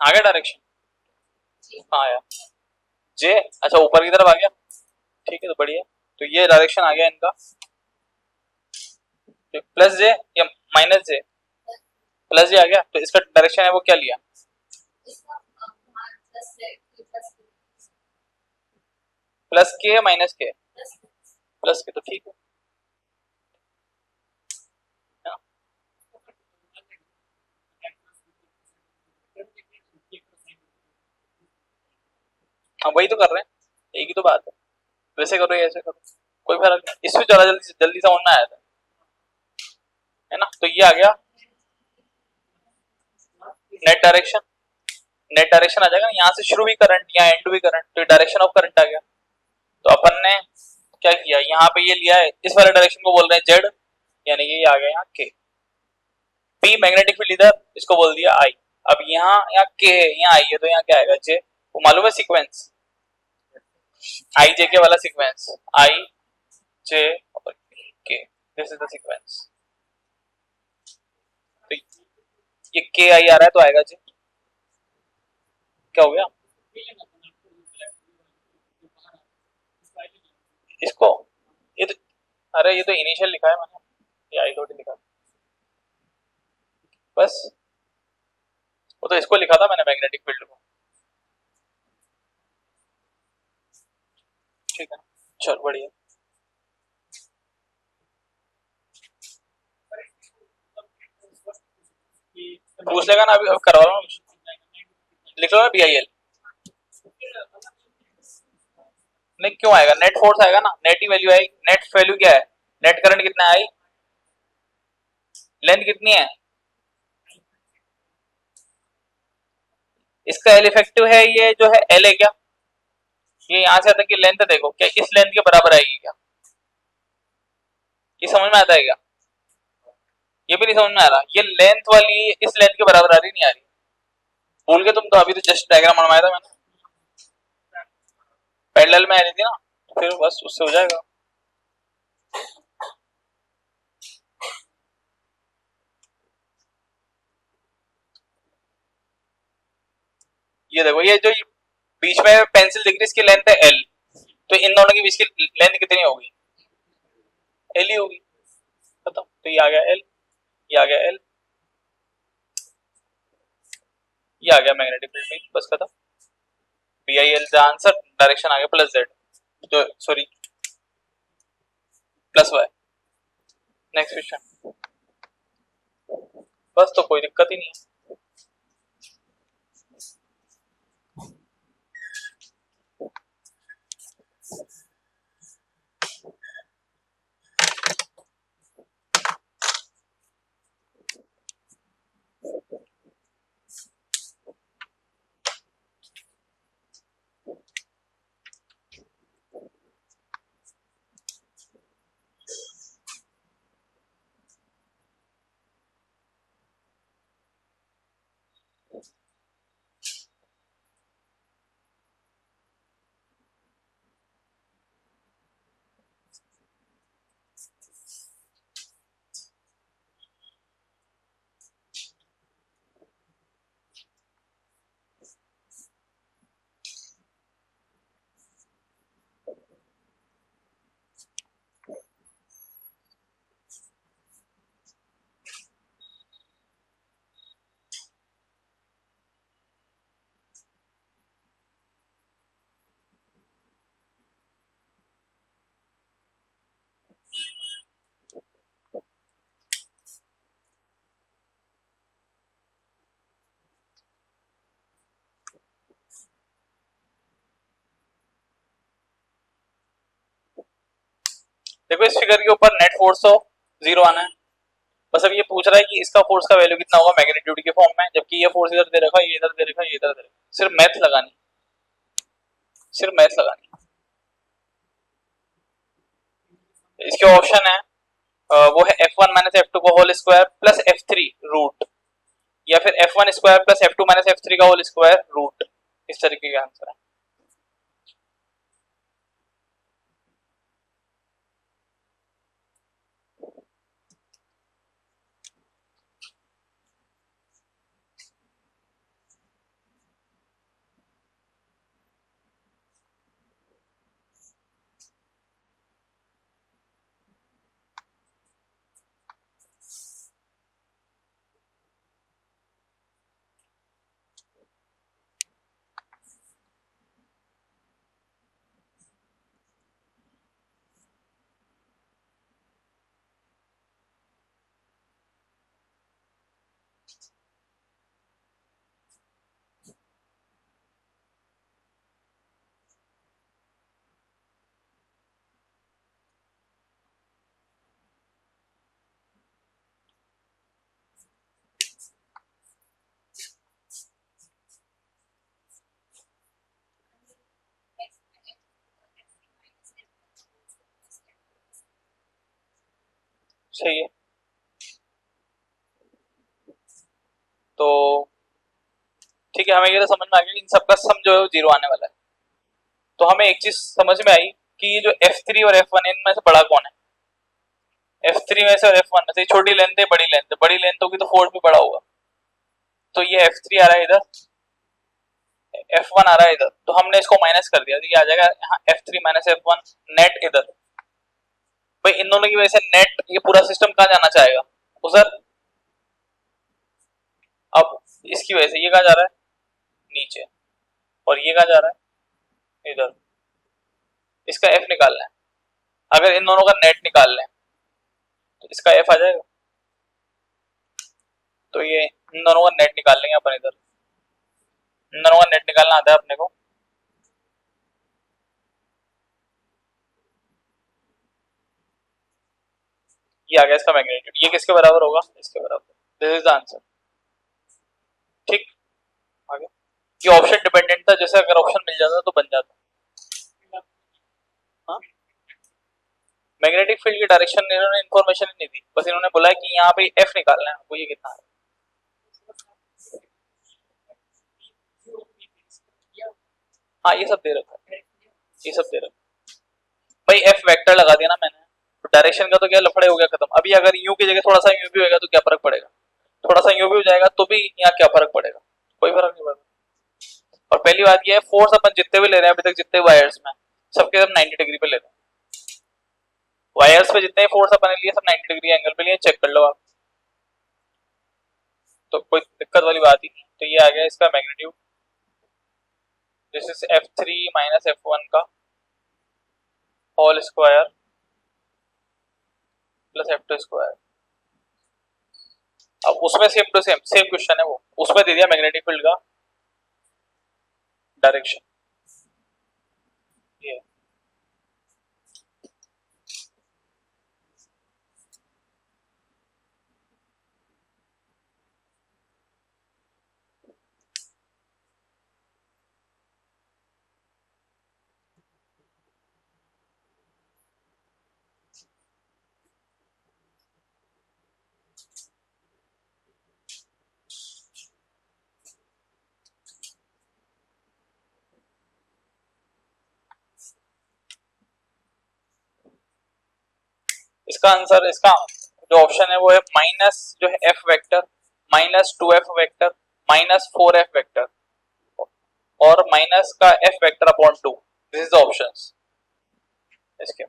आ गया डायरेक्शन, हाँ यार जे, अच्छा ऊपर की तरफ आ गया, ठीक है तो बढ़िया, तो ये डायरेक्शन आ गया इनका, प्लस जे या माइनस जे, प्लस जे आ गया, तो इसका डायरेक्शन है वो क्या लिया, प्लस के या माइनस के, प्लस के, तो ठीक है हाँ वही तो कर रहे हैं, एक ही तो बात है, वैसे करो या ऐसे करो कोई फर्क नहीं, इसमें ज्यादा जल्दी जल्दी समझ में आया था, है ना। तो ये आ गया नेट डायरेक्शन, नेट डायरेक्शन आ जाएगा, यहाँ से शुरू भी करंट यहाँ एंड भी करंट, तो डायरेक्शन ऑफ करंट आ गया। तो अपन ने क्या किया, यहाँ पे ये लिया है, इस वाले डायरेक्शन को बोल रहे हैं जेड, यानी ये आ गया यहाँ के, पी मैग्नेटिक फील्ड इधर, इसको बोल दिया आई। अब यहाँ के है, यहाँ आई है, तो यहाँ क्या आएगा जे, वो मालूम है सीक्वेंस, आई जे के वाला सीक्वेंस, आई जे और के, दिस इज द सीक्वेंस। तो ये के आई आ रहा है तो आएगा जे, क्या हो गया इसको, ये तो अरे ये तो इनिशियल लिखा है मैंने, ये आई थोड़ी लिखा, बस वो तो इसको लिखा था मैंने मैग्नेटिक फील्ड को, ठीक है चल बढ़िया। पूछ लेगा ना, अभी करवा लो, लिख लो ना BIL। नहीं क्यों आएगा, नेट फोर्स आएगा ना, नेट ही वैल्यू आएगी। नेट वैल्यू क्या है, नेट करंट कितना है, लेंथ कितनी है, इसका एल इफेक्टिव है, ये जो है एल है क्या, ये यहां से आता है कि लेंथ देखो क्या इस लेंथ के बराबर आएगी क्या, ये समझ में आता है क्या, ये भी नहीं समझ में आ रहा, ये लेंथ वाली इस लेंथ के बराबर आ रही नहीं आ रही, भूल के तुम तो, अभी तो जस्ट डायग्राम बनवाया था मैंने, पैरेलल में आ रही थी ना, फिर बस उससे हो जाएगा। ये देखो, ये जो बीच में पेंसिल दिख रही है इसकी लेंथ है एल, तो इन दोनों के बीच की लेंथ कितनी होगी, एल ही होगी, खत्म। तो ये आ गया एल, ये आ गया एल, ये आ गया मैग्नेटिक फील्ड, बस खत्म। BIL का आंसर, डायरेक्शन आ गया प्लस जेड, जो sorry plus Y. Next question, बस तो कोई दिक्कत ही नहीं है। देखो इस फिगर के ऊपर नेट फोर्स तो जीरो आना है, बस अब ये पूछ रहा है कि इसका फोर्स का वैल्यू कितना होगा मैग्नीट्यूड के फॉर्म में, जबकि ये फोर्स इधर दे रखा है, ये इधर दे रखा है, ये इधर दे रखा है, सिर्फ मैथ लगानी, सिर्फ मैथ लगानी। इसके ऑप्शन है, वो है F1 माइनस F2 का whole square plus F3 root, या फिर F1 square plus F2 minus F3 का होल स्क्वायर रूट, इस तरीके का आंसर है। सही है, तो ठीक है, हमें ये तो समझ में आ गया इन सबका सम जो है वो जीरो आने वाला है। तो हमें एक चीज समझ में आई कि ये जो F3 और F1 इनमें से बड़ा कौन है, F3 में से और F1 में से छोटी लेंथ है बड़ी लेंथ है, बड़ी लेंथ होगी तो फोर्स भी बड़ा होगा, तो ये F3 आ रहा है इधर, F1 आ रहा है इधर, तो हमने इसको माइनस कर दिया, तो ये आ जाएगा यहाँ F3 माइनस F1 नेट इधर। भाई इन दोनों की वजह से नेट ये पूरा सिस्टम कहाँ जाना चाहेगा, उधर। अब इसकी वजह से ये कहाँ जा रहा है, नीचे, और ये कहाँ जा रहा है, इधर। इसका F निकालना है, अगर इन दोनों का नेट निकाल लें तो इसका F आ जाएगा, तो ये इन दोनों का नेट निकाल लेंगे अपन इधर। इन दोनों का नेट निकालना आता है अपने को। ये आ गया इसका मैग्नीट्यूड। ये किसके बराबर होगा? इसके बराबर। This is the answer. ठीक, आ गया। ये ऑप्शन डिपेंडेंट था, जैसे अगर ऑप्शन मिल जाता तो बन जाता। हाँ, मैग्नेटिक फील्ड की डायरेक्शन इन्होंने इन्फॉर्मेशन ही नहीं दी, बस इन्होंने बोला है कि यहाँ पे एफ निकालना है, वो ये कितना है। हाँ, ये सब दे रखा है, ये सब दे रखा है भाई। एफ वेक्टर लगा दिया ना मैंने, तो डायरेक्शन का तो क्या लफड़े हो गया खत्म। अभी अगर यू की जगह थोड़ा सा यू भी होगा तो क्या फर्क पड़ेगा? थोड़ा सा यू भी हो जाएगा तो भी यहाँ क्या फर्क पड़ेगा? कोई फर्क नहीं पड़ेगा। और पहली बात ये है, फोर्स अपन जितने भी ले रहे हैं अभी तक, जितने वायर्स में, सबके सब 90 डिग्री पे ले रहे हैं। वायर्स पे जितने फोर्स अपन लिए सब 90 डिग्री एंगल पे लिए, चेक कर लो आप। तो कोई दिक्कत वाली बात ही नहीं। तो ये आ गया इसका magnitude. This is F3 minus F1 का whole square plus F2 square. अब उसमें same to same same question है, वो उसमें दे दिया मैग्नेटिक फील्ड का डायरेक्शन। ये इसका आंसर, इसका जो ऑप्शन है वो है माइनस जो है F vector minus 2f vector minus 4f vector और माइनस का f vector upon 2। This is the options इसके।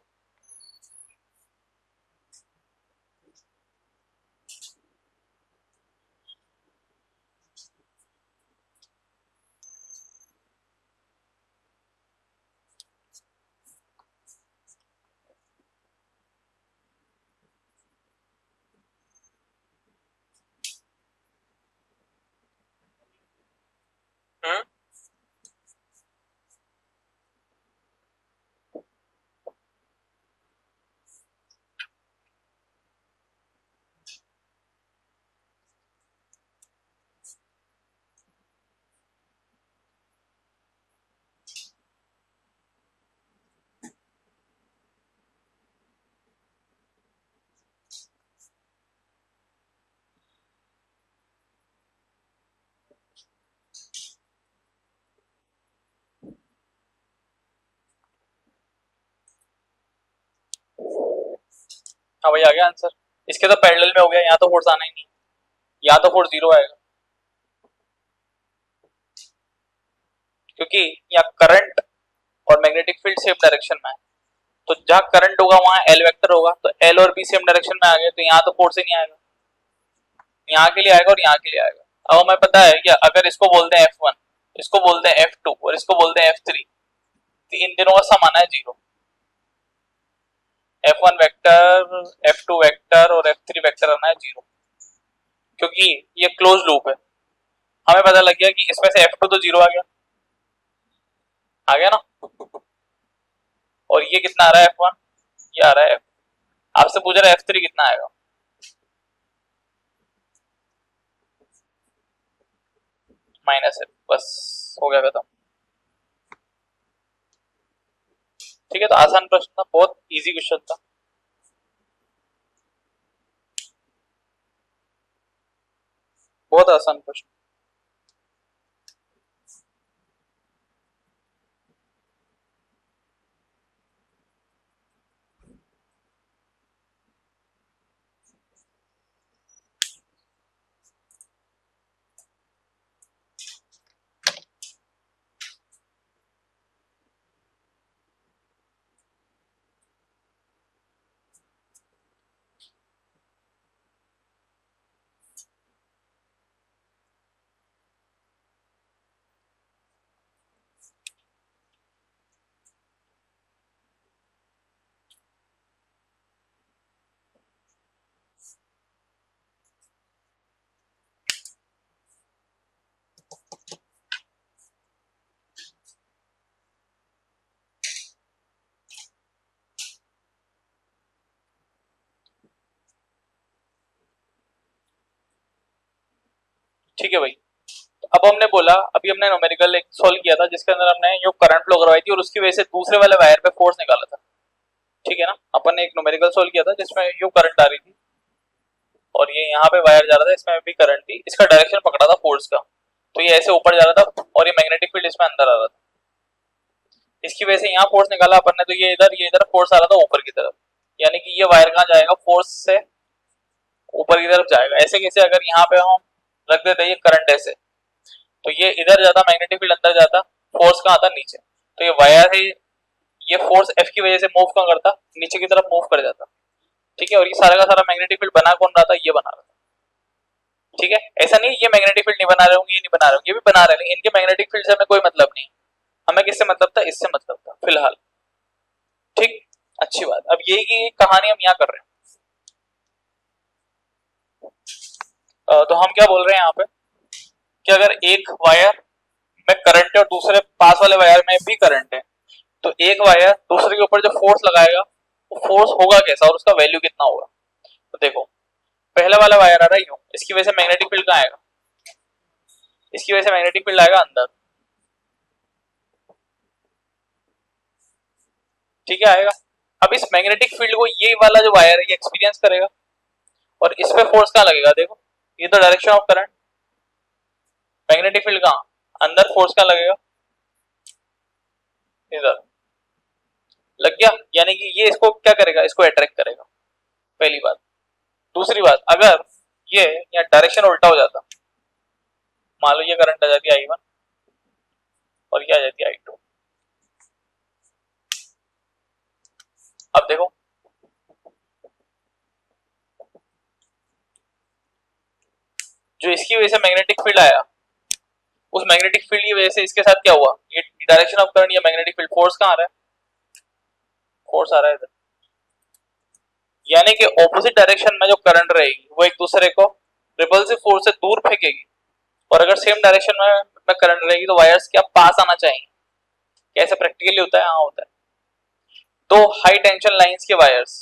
हम्म हाँ भाई, आ गया आंसर। इसके तो पैरेलल में हो गया, यहाँ तो फोर्स आना ही नहीं, यहाँ तो फोर्स जीरो आएगा, क्योंकि यहाँ करंट और मैग्नेटिक फील्ड सेम डायरेक्शन में है। तो जहाँ करंट होगा वहां एल वेक्टर होगा, तो एल और बी सेम डायरेक्शन में आ गए, तो यहाँ तो फोर्स ही नहीं आएगा। यहाँ के लिए आएगा और यहाँ के लिए आएगा। अब हमें पता है कि अगर इसको बोलते हैं F1, इसको बोलते हैं F2 और इसको बोलते हैं F3, तो इन दिनों का सम आना है zero. F1 vector, F2 vector और F3 वेक्टर आना है जीरो, क्योंकि ये क्लोज लूप है। हमें पता लग गया कि इसमें से F2 तो जीरो आ गया, आ गया ना। और ये कितना आ रहा है F1, ये आ रहा है F। आपसे पूछ रहा है F3 कितना आएगा, माइनस है, बस हो गया खत्म। ठीक है, तो आसान प्रश्न था, बहुत इजी क्वेश्चन था। बहुत आसान प्रश्न। ठीक है भाई। तो अब हमने बोला, अभी हमने न्यूमेरिकल एक सॉल्व किया था जिसके अंदर हमने यो करंट फ्लो करवाई थी और उसकी वजह से दूसरे वाले वायर पे फोर्स निकाला था, ठीक है ना। अपन ने एक न्यूमेरिकल सॉल्व किया था जिसमें यो करंट आ रही थी और ये यहाँ पे वायर जा रहा था, इसमें भी करंट थी, इसका डायरेक्शन पकड़ा था फोर्स का, तो ये ऐसे ऊपर जा रहा था और ये मैग्नेटिक फील्ड इसमें अंदर आ रहा था, इसकी वजह से यहाँ फोर्स निकाला अपन ने, तो ये इधर फोर्स आ रहा था ऊपर की तरफ, यानी कि ये वायर कहाँ जाएगा, फोर्स से ऊपर की तरफ जाएगा। ऐसे कैसे, अगर यहाँ पे हम रख देते ये करंट ऐसे, तो ये इधर जाता, मैग्नेटिक फील्ड अंदर जाता, फोर्स कहाँ आता, नीचे, तो ये वायर है, ये फोर्स एफ की वजह से मूव कहाँ करता, नीचे की तरफ मूव कर जाता, ठीक है। और ये सारा का सारा मैग्नेटिक फील्ड बना कौन रहा था, ये बना रहा था, ठीक है। ऐसा नहीं ये मैग्नेटिक फील्ड नहीं बना रहे होंगे, ये नहीं बना रहे होंगे, ये भी बना रहे हैं, इनके मैग्नेटिक फील्ड से हमें कोई मतलब नहीं, हमें किससे मतलब था, इससे मतलब था फिलहाल, ठीक। अच्छी बात, अब यही की कहानी हम यहाँ कर रहे हैं। तो हम क्या बोल रहे हैं यहाँ पे कि अगर एक वायर में करंट है और दूसरे पास वाले वायर में भी करंट है, तो एक वायर दूसरे के ऊपर जो फोर्स लगाएगा वो फोर्स होगा कैसा और उसका वैल्यू कितना होगा। तो देखो, पहला वाला वायर आ रहा है यूं, इसकी वजह से मैग्नेटिक फील्ड कहाँ आएगा, इसकी वजह से मैग्नेटिक फील्ड आएगा अंदर, ठीक है, आएगा। अब इस मैग्नेटिक फील्ड को ये वाला जो वायर है ये एक्सपीरियंस करेगा और इस पे फोर्स कहाँ लगेगा, देखो ये तो direction of current, magnetic field कहाँ अंदर, फोर्स कहाँ लगेगा, इधर लग गया, यानी कि ये इसको क्या करेगा, इसको अट्रैक्ट करेगा, पहली बात। दूसरी बात, अगर ये या डायरेक्शन उल्टा हो जाता, मान लो ये करंट आ जाती है I1 और ये आ जाती है I2, अब देखो जो इसकी वजह से मैग्नेटिक फील्ड आया, उस मैग्नेटिक फील्ड की वजह से इसके साथ क्या हुआ, ये डायरेक्शन ऑफ करंट या मैग्नेटिक फील्ड, फोर्स कहाँ आ रहा है, फोर्स आ रहा है इधर, यानी कि ऑपोजिट डायरेक्शन में जो करंट रहेगी वो एक दूसरे को रिपल्सिव फोर्स से दूर फेंकेगी, और अगर सेम डायरेक्शन में करंट रहेगी तो वायर्स क्या पास आना चाहिए, कैसे प्रैक्टिकली होता है, हाँ होता है। दो हाई टेंशन लाइंस के वायर्स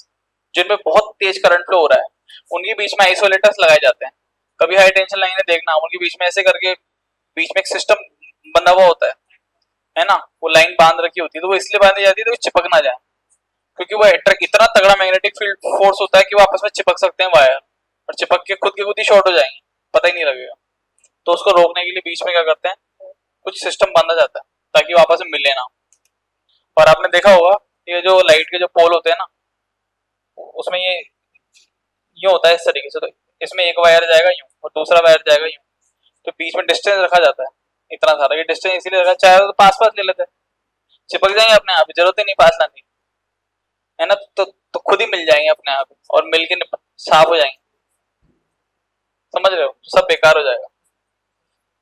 जिनमें बहुत तेज करंट फ्लो हो रहा है, उनके बीच में आइसोलेटर्स लगाए जाते हैं, कभी हाई टेंशन लाइन देखना, उनके बीच में ऐसे करके बीच में एक सिस्टम बंधा हुआ होता है ना, वो लाइन बांध रखी होती है, तो वो इसलिए बांधी जाती है तो वो चिपक ना जाए, क्योंकि वो अट्रैक्ट इतना तगड़ा मैग्नेटिक फील्ड फोर्स होता है कि वो आपस में चिपक सकते हैं वायर, और चिपक के खुद ही शॉर्ट हो जाएंगे, पता ही नहीं लगेगा। तो उसको रोकने के लिए बीच में क्या करते हैं, कुछ सिस्टम बांधा जाता है ताकि वो आपस में मिले ना। और आपने देखा होगा ये जो लाइट के जो पोल होते हैं ना, उसमें ये होता है इस तरीके से, तो इसमें एक वायर जाएगा यूं और दूसरा वायर जाएगा यूं, तो बीच में डिस्टेंस रखा जाता है इतना सारा, ये डिस्टेंस इसीलिए रखा, चाहे तो पास पास ले लेते हैं, चिपक जाएंगे अपने आप, जरूरत ही नहीं पास लाने, है ना, तो खुद ही मिल जाएंगे अपने आप और मिलके साफ हो जाएंगे, समझ रहे हो, सब बेकार हो जाएगा।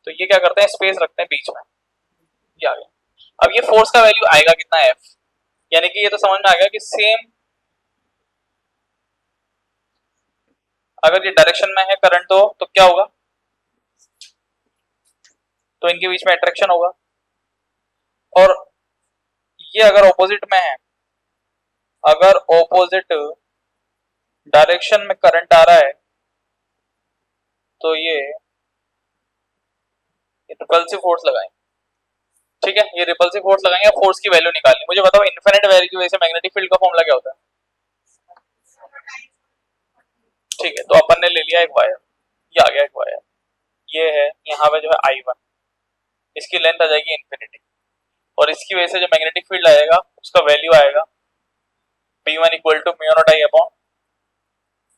तो ये क्या करते हैं, स्पेस रखते हैं बीच में, ये आ गया। अब ये फोर्स का वैल्यू आएगा कितना, एफ, यानी कि ये तो समझ में आ गया कि सेम, अगर ये डायरेक्शन में है करंट तो क्या होगा, तो इनके बीच में अट्रैक्शन होगा, और ये अगर ऑपोजिट में है, अगर ऑपोजिट डायरेक्शन में करंट आ रहा है तो ये रिपल्सिव फोर्स लगाएंगे, ठीक है, ये रिपल्सिव फोर्स लगाएंगे, फोर्स की वैल्यू निकालनी, मुझे बताओ इनफिनिट वैल्यू की वजह से मैग्नेटिक फील्ड का फॉर्मूला क्या होता है, ठीक है। तो अपन ने ले लिया एक वायर, ये आ गया एक वायर, ये है यहाँ पे जो है I1, इसकी लेंथ आ जाएगी इन्फिनिटी, और इसकी वजह से जो मैग्नेटिक फील्ड आएगा उसका वैल्यू आएगा P1 equal to mu naught I upon,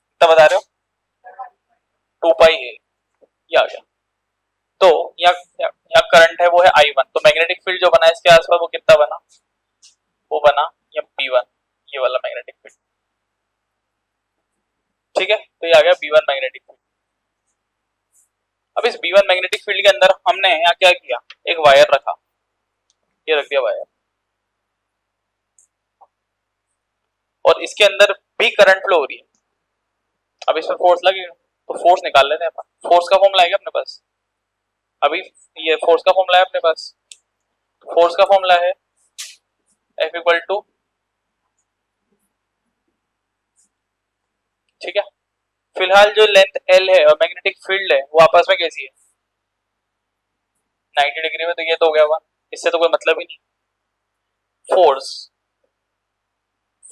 कितना बता रहे हो, 2 पाई a, ये आ गया। तो यहाँ करंट है वो है I1, तो मैग्नेटिक फील्ड जो बना है इसके आसपास वो कितना बना, वो बना ये P1, ये वाला मैग्नेटिक फील्ड, ठीक है। तो ये आ गया B1 मैग्नेटिक फील्ड। अब इस B1 मैग्नेटिक फील्ड के अंदर हमने यहाँ क्या किया, एक वायर रखा, ये रख दिया वायर, और इसके अंदर भी करंट फ्लो हो रही है, अब इसमें फोर्स लगेगा, तो फोर्स निकाल लेते हैं अपन, फोर्स का फॉर्मूला आएगा अपने पास, अभी ये फोर्स का फॉर्मूला है अपने पास, फोर्स का फॉर्मूला है F इक्वल टू, ठीक है, फिलहाल जो लेंथ L है और मैग्नेटिक फील्ड है वो आपस में कैसी है, 90 डिग्री में, तो ये तो हो गया 1, इससे तो कोई मतलब ही नहीं। Force,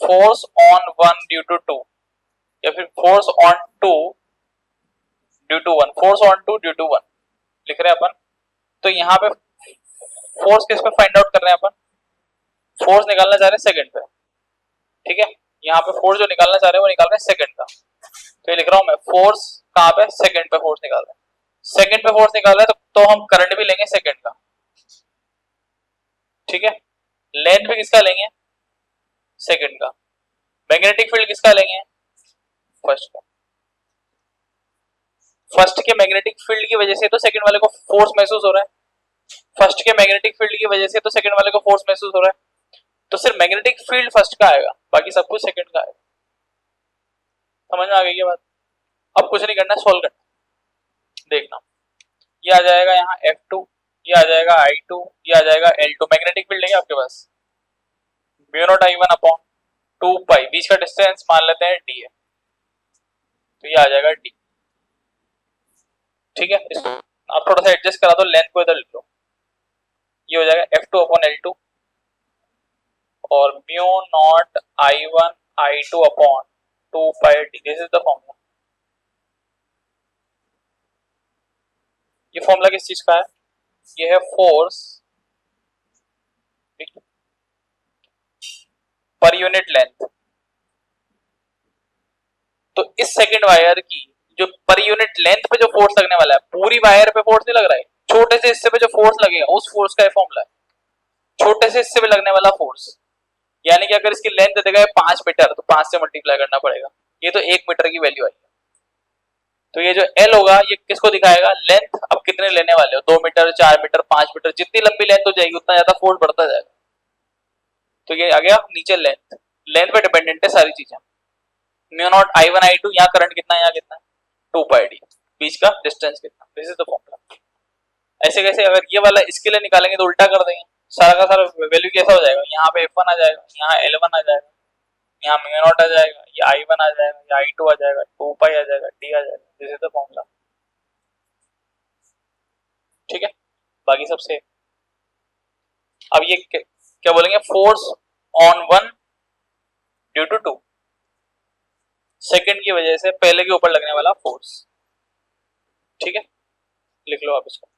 force on 1 due to 2, या फिर force on 2 due to 1, force on 2 due to 1 लिख रहे हैं अपन। तो यहाँ पे फोर्स किस पे फाइंड आउट कर रहे हैं अपन, फोर्स निकालना चाह रहे हैं सेकंड पे, ठीक है। यहाँ पे फोर्स जो निकालना चाह रहे हैं वो निकाल रहे हैं सेकंड का, तो ये लिख रहा हूं मैं, फोर्स कहाँ पे, सेकंड पे फोर्स निकाल रहे हैं। सेकंड पे फोर्स निकाल रहे हैं तो हम करंट भी लेंगे सेकंड का, ठीक है। लेंथ भी किसका लेंगे, सेकंड का। मैग्नेटिक फील्ड किसका लेंगे, फर्स्ट का। फर्स्ट के मैग्नेटिक फील्ड की वजह से तो सेकंड वाले को फोर्स महसूस हो रहा है, फर्स्ट के मैग्नेटिक फील्ड की वजह से तो सेकंड वाले को फोर्स महसूस हो रहा है, तो सिर्फ मैग्नेटिक फील्ड फर्स्ट का आएगा, बाकी सब कुछ सेकंड का आएगा। समझ में आ गई ये बात। अब कुछ नहीं करना, सोल्व करना, देखना। ये आ जाएगा यहाँ F2, ये आ जाएगा I2, ये आ जाएगा L2। मैग्नेटिक फील्ड है आपके पास, म्यू नॉट I1 अपॉन 2 पाई, बीच का डिस्टेंस मान लेते हैं d है, तो ये आ जाएगा d, ठीक है। इसको आप थोड़ा सा एडजस्ट करा दो, लेंथ को इधर लिख लो, ये हो जाएगा F2 अपॉन L2 और mu naught I1 I2 upon 2 pi d, this is the formula. ये फॉर्मूला किस चीज का है, ये है फोर्स पर यूनिट लेंथ। तो इस सेकंड वायर की जो पर यूनिट लेंथ पे जो फोर्स लगने वाला है, पूरी वायर पे फोर्स नहीं लग रहा है, छोटे से हिस्से पे जो फोर्स लगेगा उस फोर्स का फॉर्मूला है, छोटे से हिस्से पे लगने वाला फोर्स। यानी कि अगर इसकी लेंथ देगा 5 मीटर तो 5 से मल्टीप्लाई करना पड़ेगा, ये तो 1 मीटर की वैल्यू आई है। तो ये जो L होगा ये किसको दिखाएगा, लेंथ। अब कितने लेने वाले हो, 2 मीटर, 4 मीटर, 5 मीटर, जितनी लंबी लेंथ हो जाएगी उतना ज्यादा फोर्स बढ़ता जाएगा। तो ये आ गया नीचे लेंथ, लेंथ पे डिपेंडेंट है सारी चीजें। म्यू नॉट I1 I2, यहाँ करंट कितना है, यहाँ कितना है, 2 पाई d, बीच का डिस्टेंस कितना, दिस इज द फॉर्मूला। ऐसे कैसे, अगर ये वाला इसके लिए निकालेंगे तो उल्टा कर देंगे, सारा का सारा वैल्यू कैसा हो जाएगा, यहाँ पे F1 आ जाएगा, यहाँ L1 आ जाएगा, यहाँ म्यू नॉट आ जाएगा, ये I1 आ जाएगा, ये I2 आ जाएगा, 2 पाई आ जाएगा, d आ जाएगा, दिस इज द फॉर्मूला, ठीक है। बाकी सब सेम। अब ये क्या बोलेंगे, force on 1 due to 2, second की वजह से पहले के ऊपर लगने वाला फोर्स, ठीक है। लिख लो आप इसको।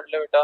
पढ़ ले बेटा।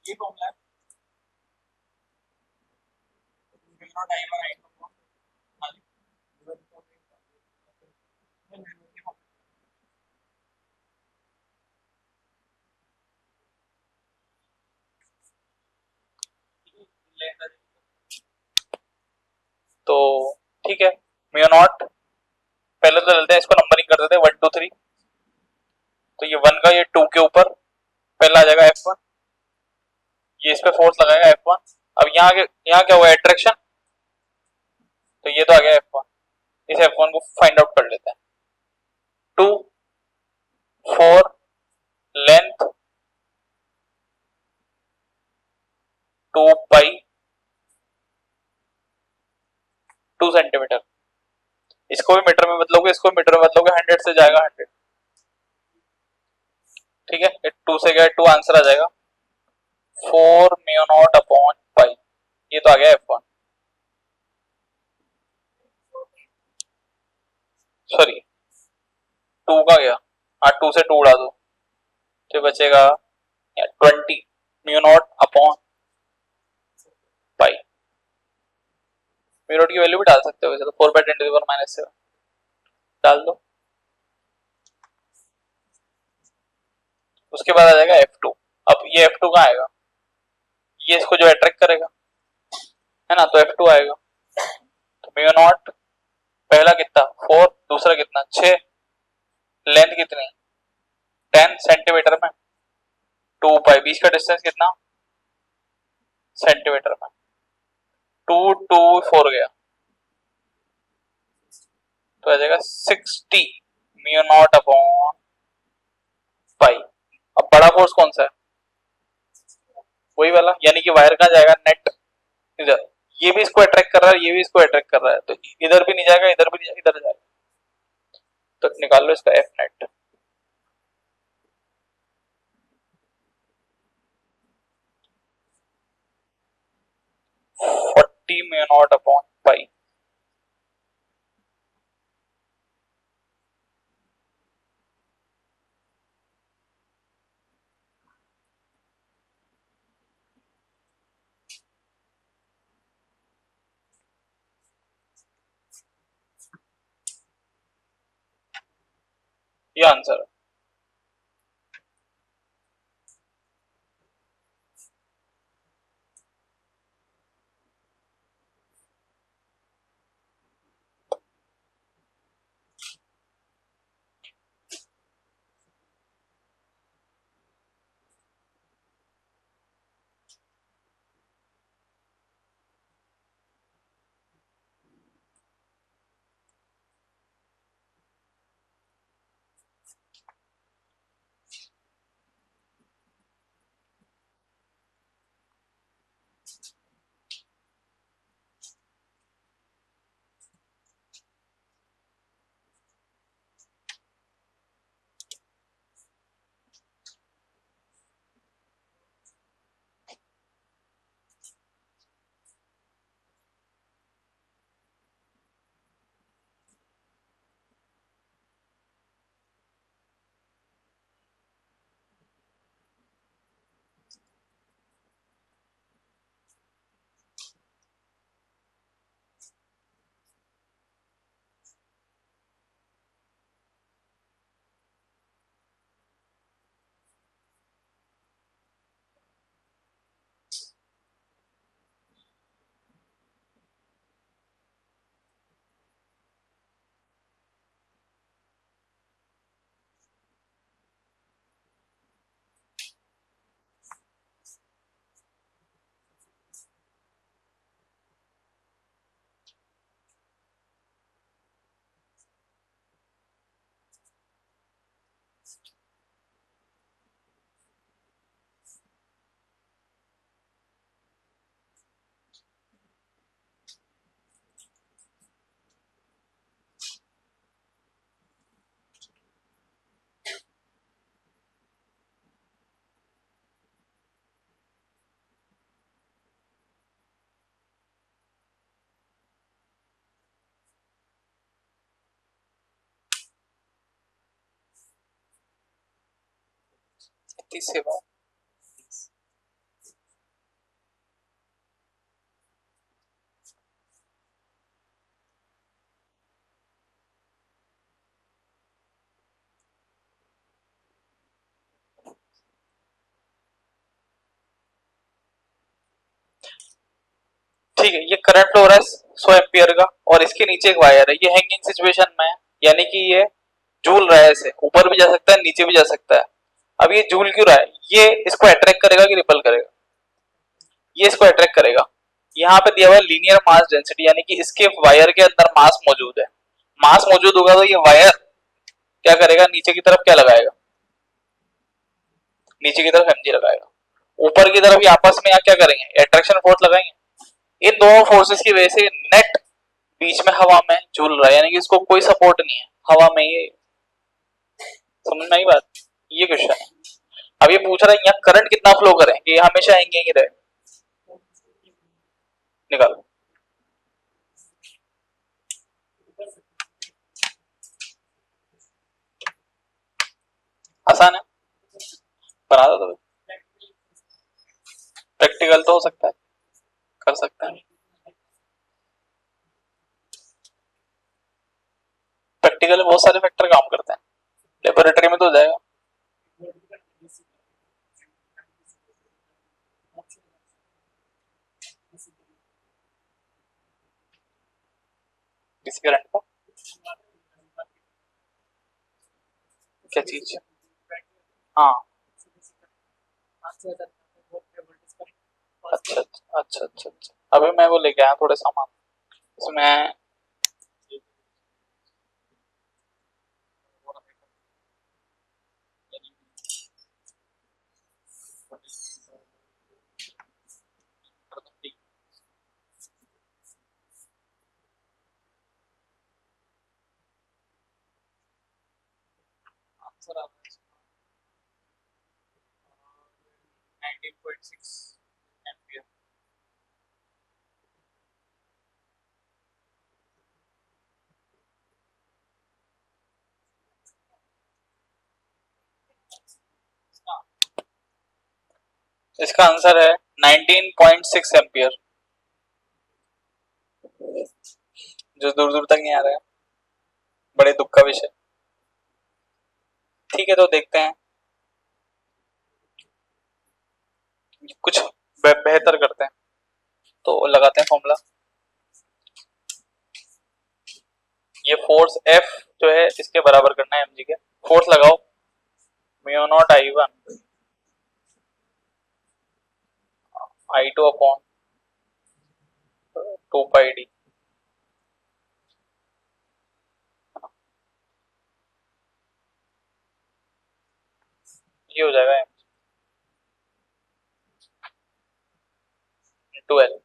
ये फॉर्मूला है तो ठीक है। म्यू नॉट, पहले तो चलते हैं इसको नंबरिंग कर देते हैं 1 2 3। तो ये 1 का ये 2 के ऊपर पहला आ जाएगा F1, ये इस पे फोर्स लगाएगा F1। अब यहाँ क्या हुआ एट्रैक्शन, तो ये तो आ गया F1। इस F1 को फाइंड आउट कर लेते हैं। 2 4 लेंथ 2 पाई 2 सेंटीमीटर। इसको भी मीटर में बदलोगे, इसको भी मीटर में बदलोगे, 100 से जाएगा 100। ठीक है, 2 से गया 2, आंसर आ जाएगा 4 म्यू नॉट अपॉन पाई। ये तो आ गया F1, सॉरी 2 का गया, हाँ 2 से 2 उड़ा दो तो बचेगा 20 mu naught upon pi. Mu naught की वैल्यू भी डाल सकते हो वैसे तो, 4/10⁻⁷ डाल दो। उसके बाद आ जाएगा F2। अब ये F2 कहाँ आएगा, ये इसको जो अट्रैक्ट करेगा है ना, तो F2 आएगा। तो म्यू नॉट पहला कितना 4, दूसरा कितना 6, लेंथ कितनी 10 सेंटीमीटर में, 2 पाई, बीच का डिस्टेंस कितना सेंटीमीटर में, 2 2 4 गया तो आ जाएगा 60 म्यू नॉट अपॉन पाई। अब बड़ा फोर्स कौन सा है, वही वाला, यानी कि वायर कहाँ जाएगा नेट इधर। ये भी इसको अट्रैक्ट कर रहा है, ये भी इसको अट्रैक्ट कर रहा है, तो इधर भी नहीं जाएगा, इधर भी नहीं जाएगा, इधर जाएगा। तो निकाल लो इसका F net. Forty mu naught upon pi. ये आंसर है। तीसरी बार ठीक है, ये करंट फ्लो हो रहा है 100 एम्पियर का और इसके नीचे एक वायर है, ये हैंगिंग सिचुएशन में है, यानी कि ये झूल रहा है, ऐसे ऊपर भी जा सकता है नीचे भी जा सकता है। अब ये झूल क्यों रहा है? ये इसको अट्रैक्ट करेगा कि रिपल करेगा? ये इसको अट्रैक्ट करेगा। यहाँ पे दिया हुआ है लीनियर मास डेंसिटी, यानी कि इसके वायर के अंदर मास मौजूद है। मास मौजूद होगा तो ये वायर क्या करेगा? नीचे की तरफ क्या लगाएगा? नीचे की तरफ एमजी लगाएगा। ऊपर की तरफ ये आपस में क्या करेंगे? अट्रैक्शन फोर्स लगाएंगे। इन दोनों फोर्सेस की वजह से नेट बीच में हवा में झूल रहा है, यानी कि इसको कोई सपोर्ट नहीं है, हवा में ये। समझ में आई बात? ये क्वेश्चन है। अब ये पूछ रहा है यहाँ करंट कितना फ्लो करें, ये हमेशा आएंगे ही रहे। निकालो। आसान है, बना दो तो। प्रैक्टिकल तो हो सकता है, कर सकते हैं। प्रैक्टिकल में बहुत सारे फैक्टर काम करते हैं, लेबोरेटरी में तो हो जाएगा। किसी करंट का क्या चीज? हाँ, अच्छा अच्छा अच्छा अच्छा अच्छा। अभी मैं वो लेके आया थोड़े सामान, इसमें आंसर आ रहा है 19.6 एम्पियर। इसका आंसर है 19.6 एम्पियर, जो दूर दूर तक नहीं आ रहा है। बड़े दुख का विषय। ठीक है, तो देखते हैं, कुछ बेहतर करते हैं। तो लगाते हैं फॉर्मूला। ये फोर्स F जो है इसके बराबर करना है mg के। फोर्स लगाओ, mu naught I1 I2 upon 2 पाई डी। ये हो जाएगा M2L।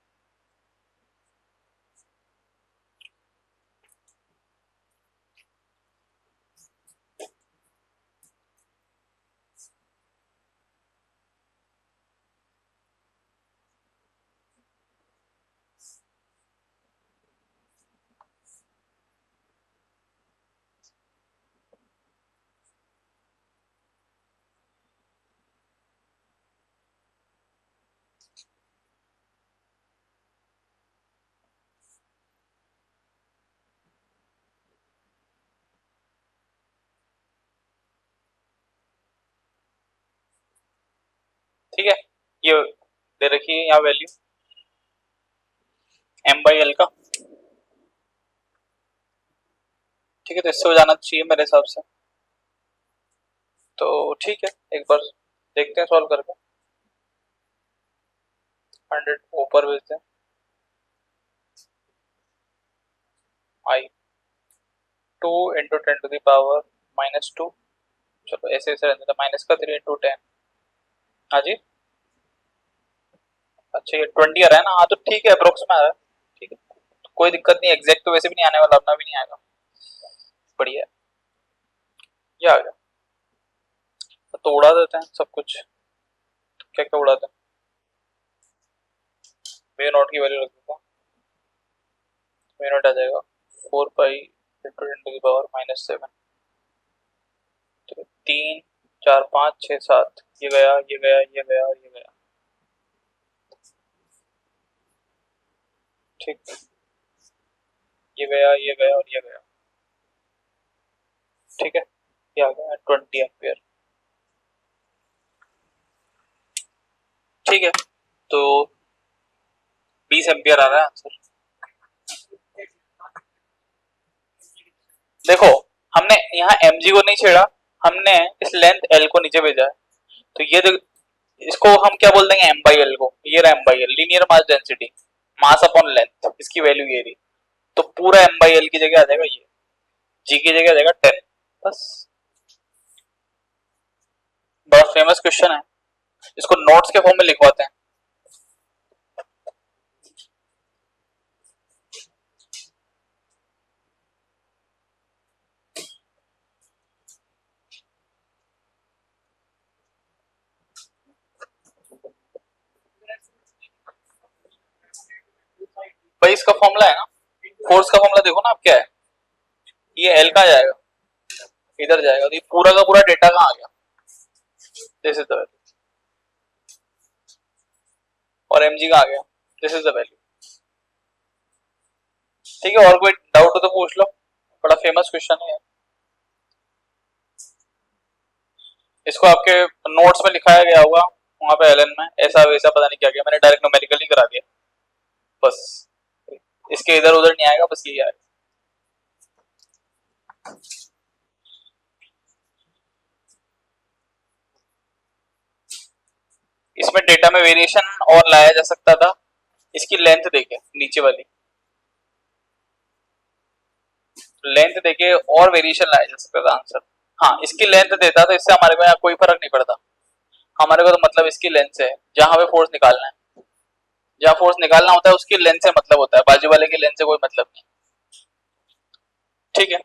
ठीक है, ये दे रखी है यहाँ वैल्यू M/L का। ठीक है, तो इससे हो जाना चाहिए मेरे हिसाब से। तो ठीक है, एक बार देखते हैं सॉल्व करके। 100 ऊपर भेजते हैं। I 2 into 10⁻⁻²। चलो ऐसे ऐसे रहने देते, माइनस का 3 इंटू 10। हाँ जी, अच्छा ये 20 आ रहा है ना? हाँ तो ठीक है, अप्रोक्स में आ रहा है। ठीक है, तो कोई दिक्कत नहीं, एग्जैक्ट तो वैसे भी नहीं आने वाला, अपना भी नहीं आएगा। बढ़िया है, ये आ गया। तो उड़ा देते हैं सब कुछ। तो क्या क्या उड़ाते हैं? म्यू नॉट की वैल्यू रख देता हूँ। म्यू नॉट आ जाएगा 4 पाई इंटू 10⁻⁻7। तो 3 4 5 6 7, ये गया, ये गया, ये गया और ये गया। ठीक, ये गया, ये गया और ये गया। ठीक है, ये आ गया 20 एम्पियर। ठीक है, तो 20 एम्पियर आ रहा है आंसर। देखो, हमने यहाँ mg को नहीं छेड़ा, हमने इस लेंथ l को नीचे भेजा है, तो ये इसको हम क्या बोल देंगे, m बाई एल को। ये रहा m by L, linear mass density, mass upon length, इसकी वैल्यू ये रही। तो पूरा m बाई एल की जगह आ जाएगा ये, g की जगह आ जाएगा 10। बस, बड़ा फेमस क्वेश्चन है, इसको नोट्स के फॉर्म में लिखवाते हैं। भाई इसका फॉर्मूला है ना, फोर्स का फॉर्मूला देखो ना आप क्या है, ये एल का जाएगा, इधर जाएगा, तो ये पूरा का पूरा डेटा कहाँ आ गया, दिस इज द वैल्यू, और mg का आ गया, दिस इज द वैल्यू। ठीक है, और कोई डाउट हो तो पूछ लो, बड़ा फेमस क्वेश्चन है। इसको आपके नोट्स में लिखाया गया होगा वहां पे एलन में, ऐसा वैसा पता नहीं क्या किया, मैंने डायरेक्ट न्यूमेरिकल ही करा दिया बस, इसके इधर उधर नहीं आएगा, बस ये आएगा। इसमें डेटा में वेरिएशन और लाया जा सकता था, इसकी लेंथ देके नीचे वाली लेंथ देके और वेरिएशन लाया जा सकता था आंसर। हाँ, इसकी लेंथ देता तो इससे हमारे को यहाँ कोई फर्क नहीं पड़ता, हमारे को तो मतलब इसकी लेंथ से, जहां पे फोर्स निकालना है, जहां फोर्स निकालना होता है उसकी लेंथ से मतलब होता है, बाजू वाले की लेंथ से कोई मतलब नहीं। ठीक है,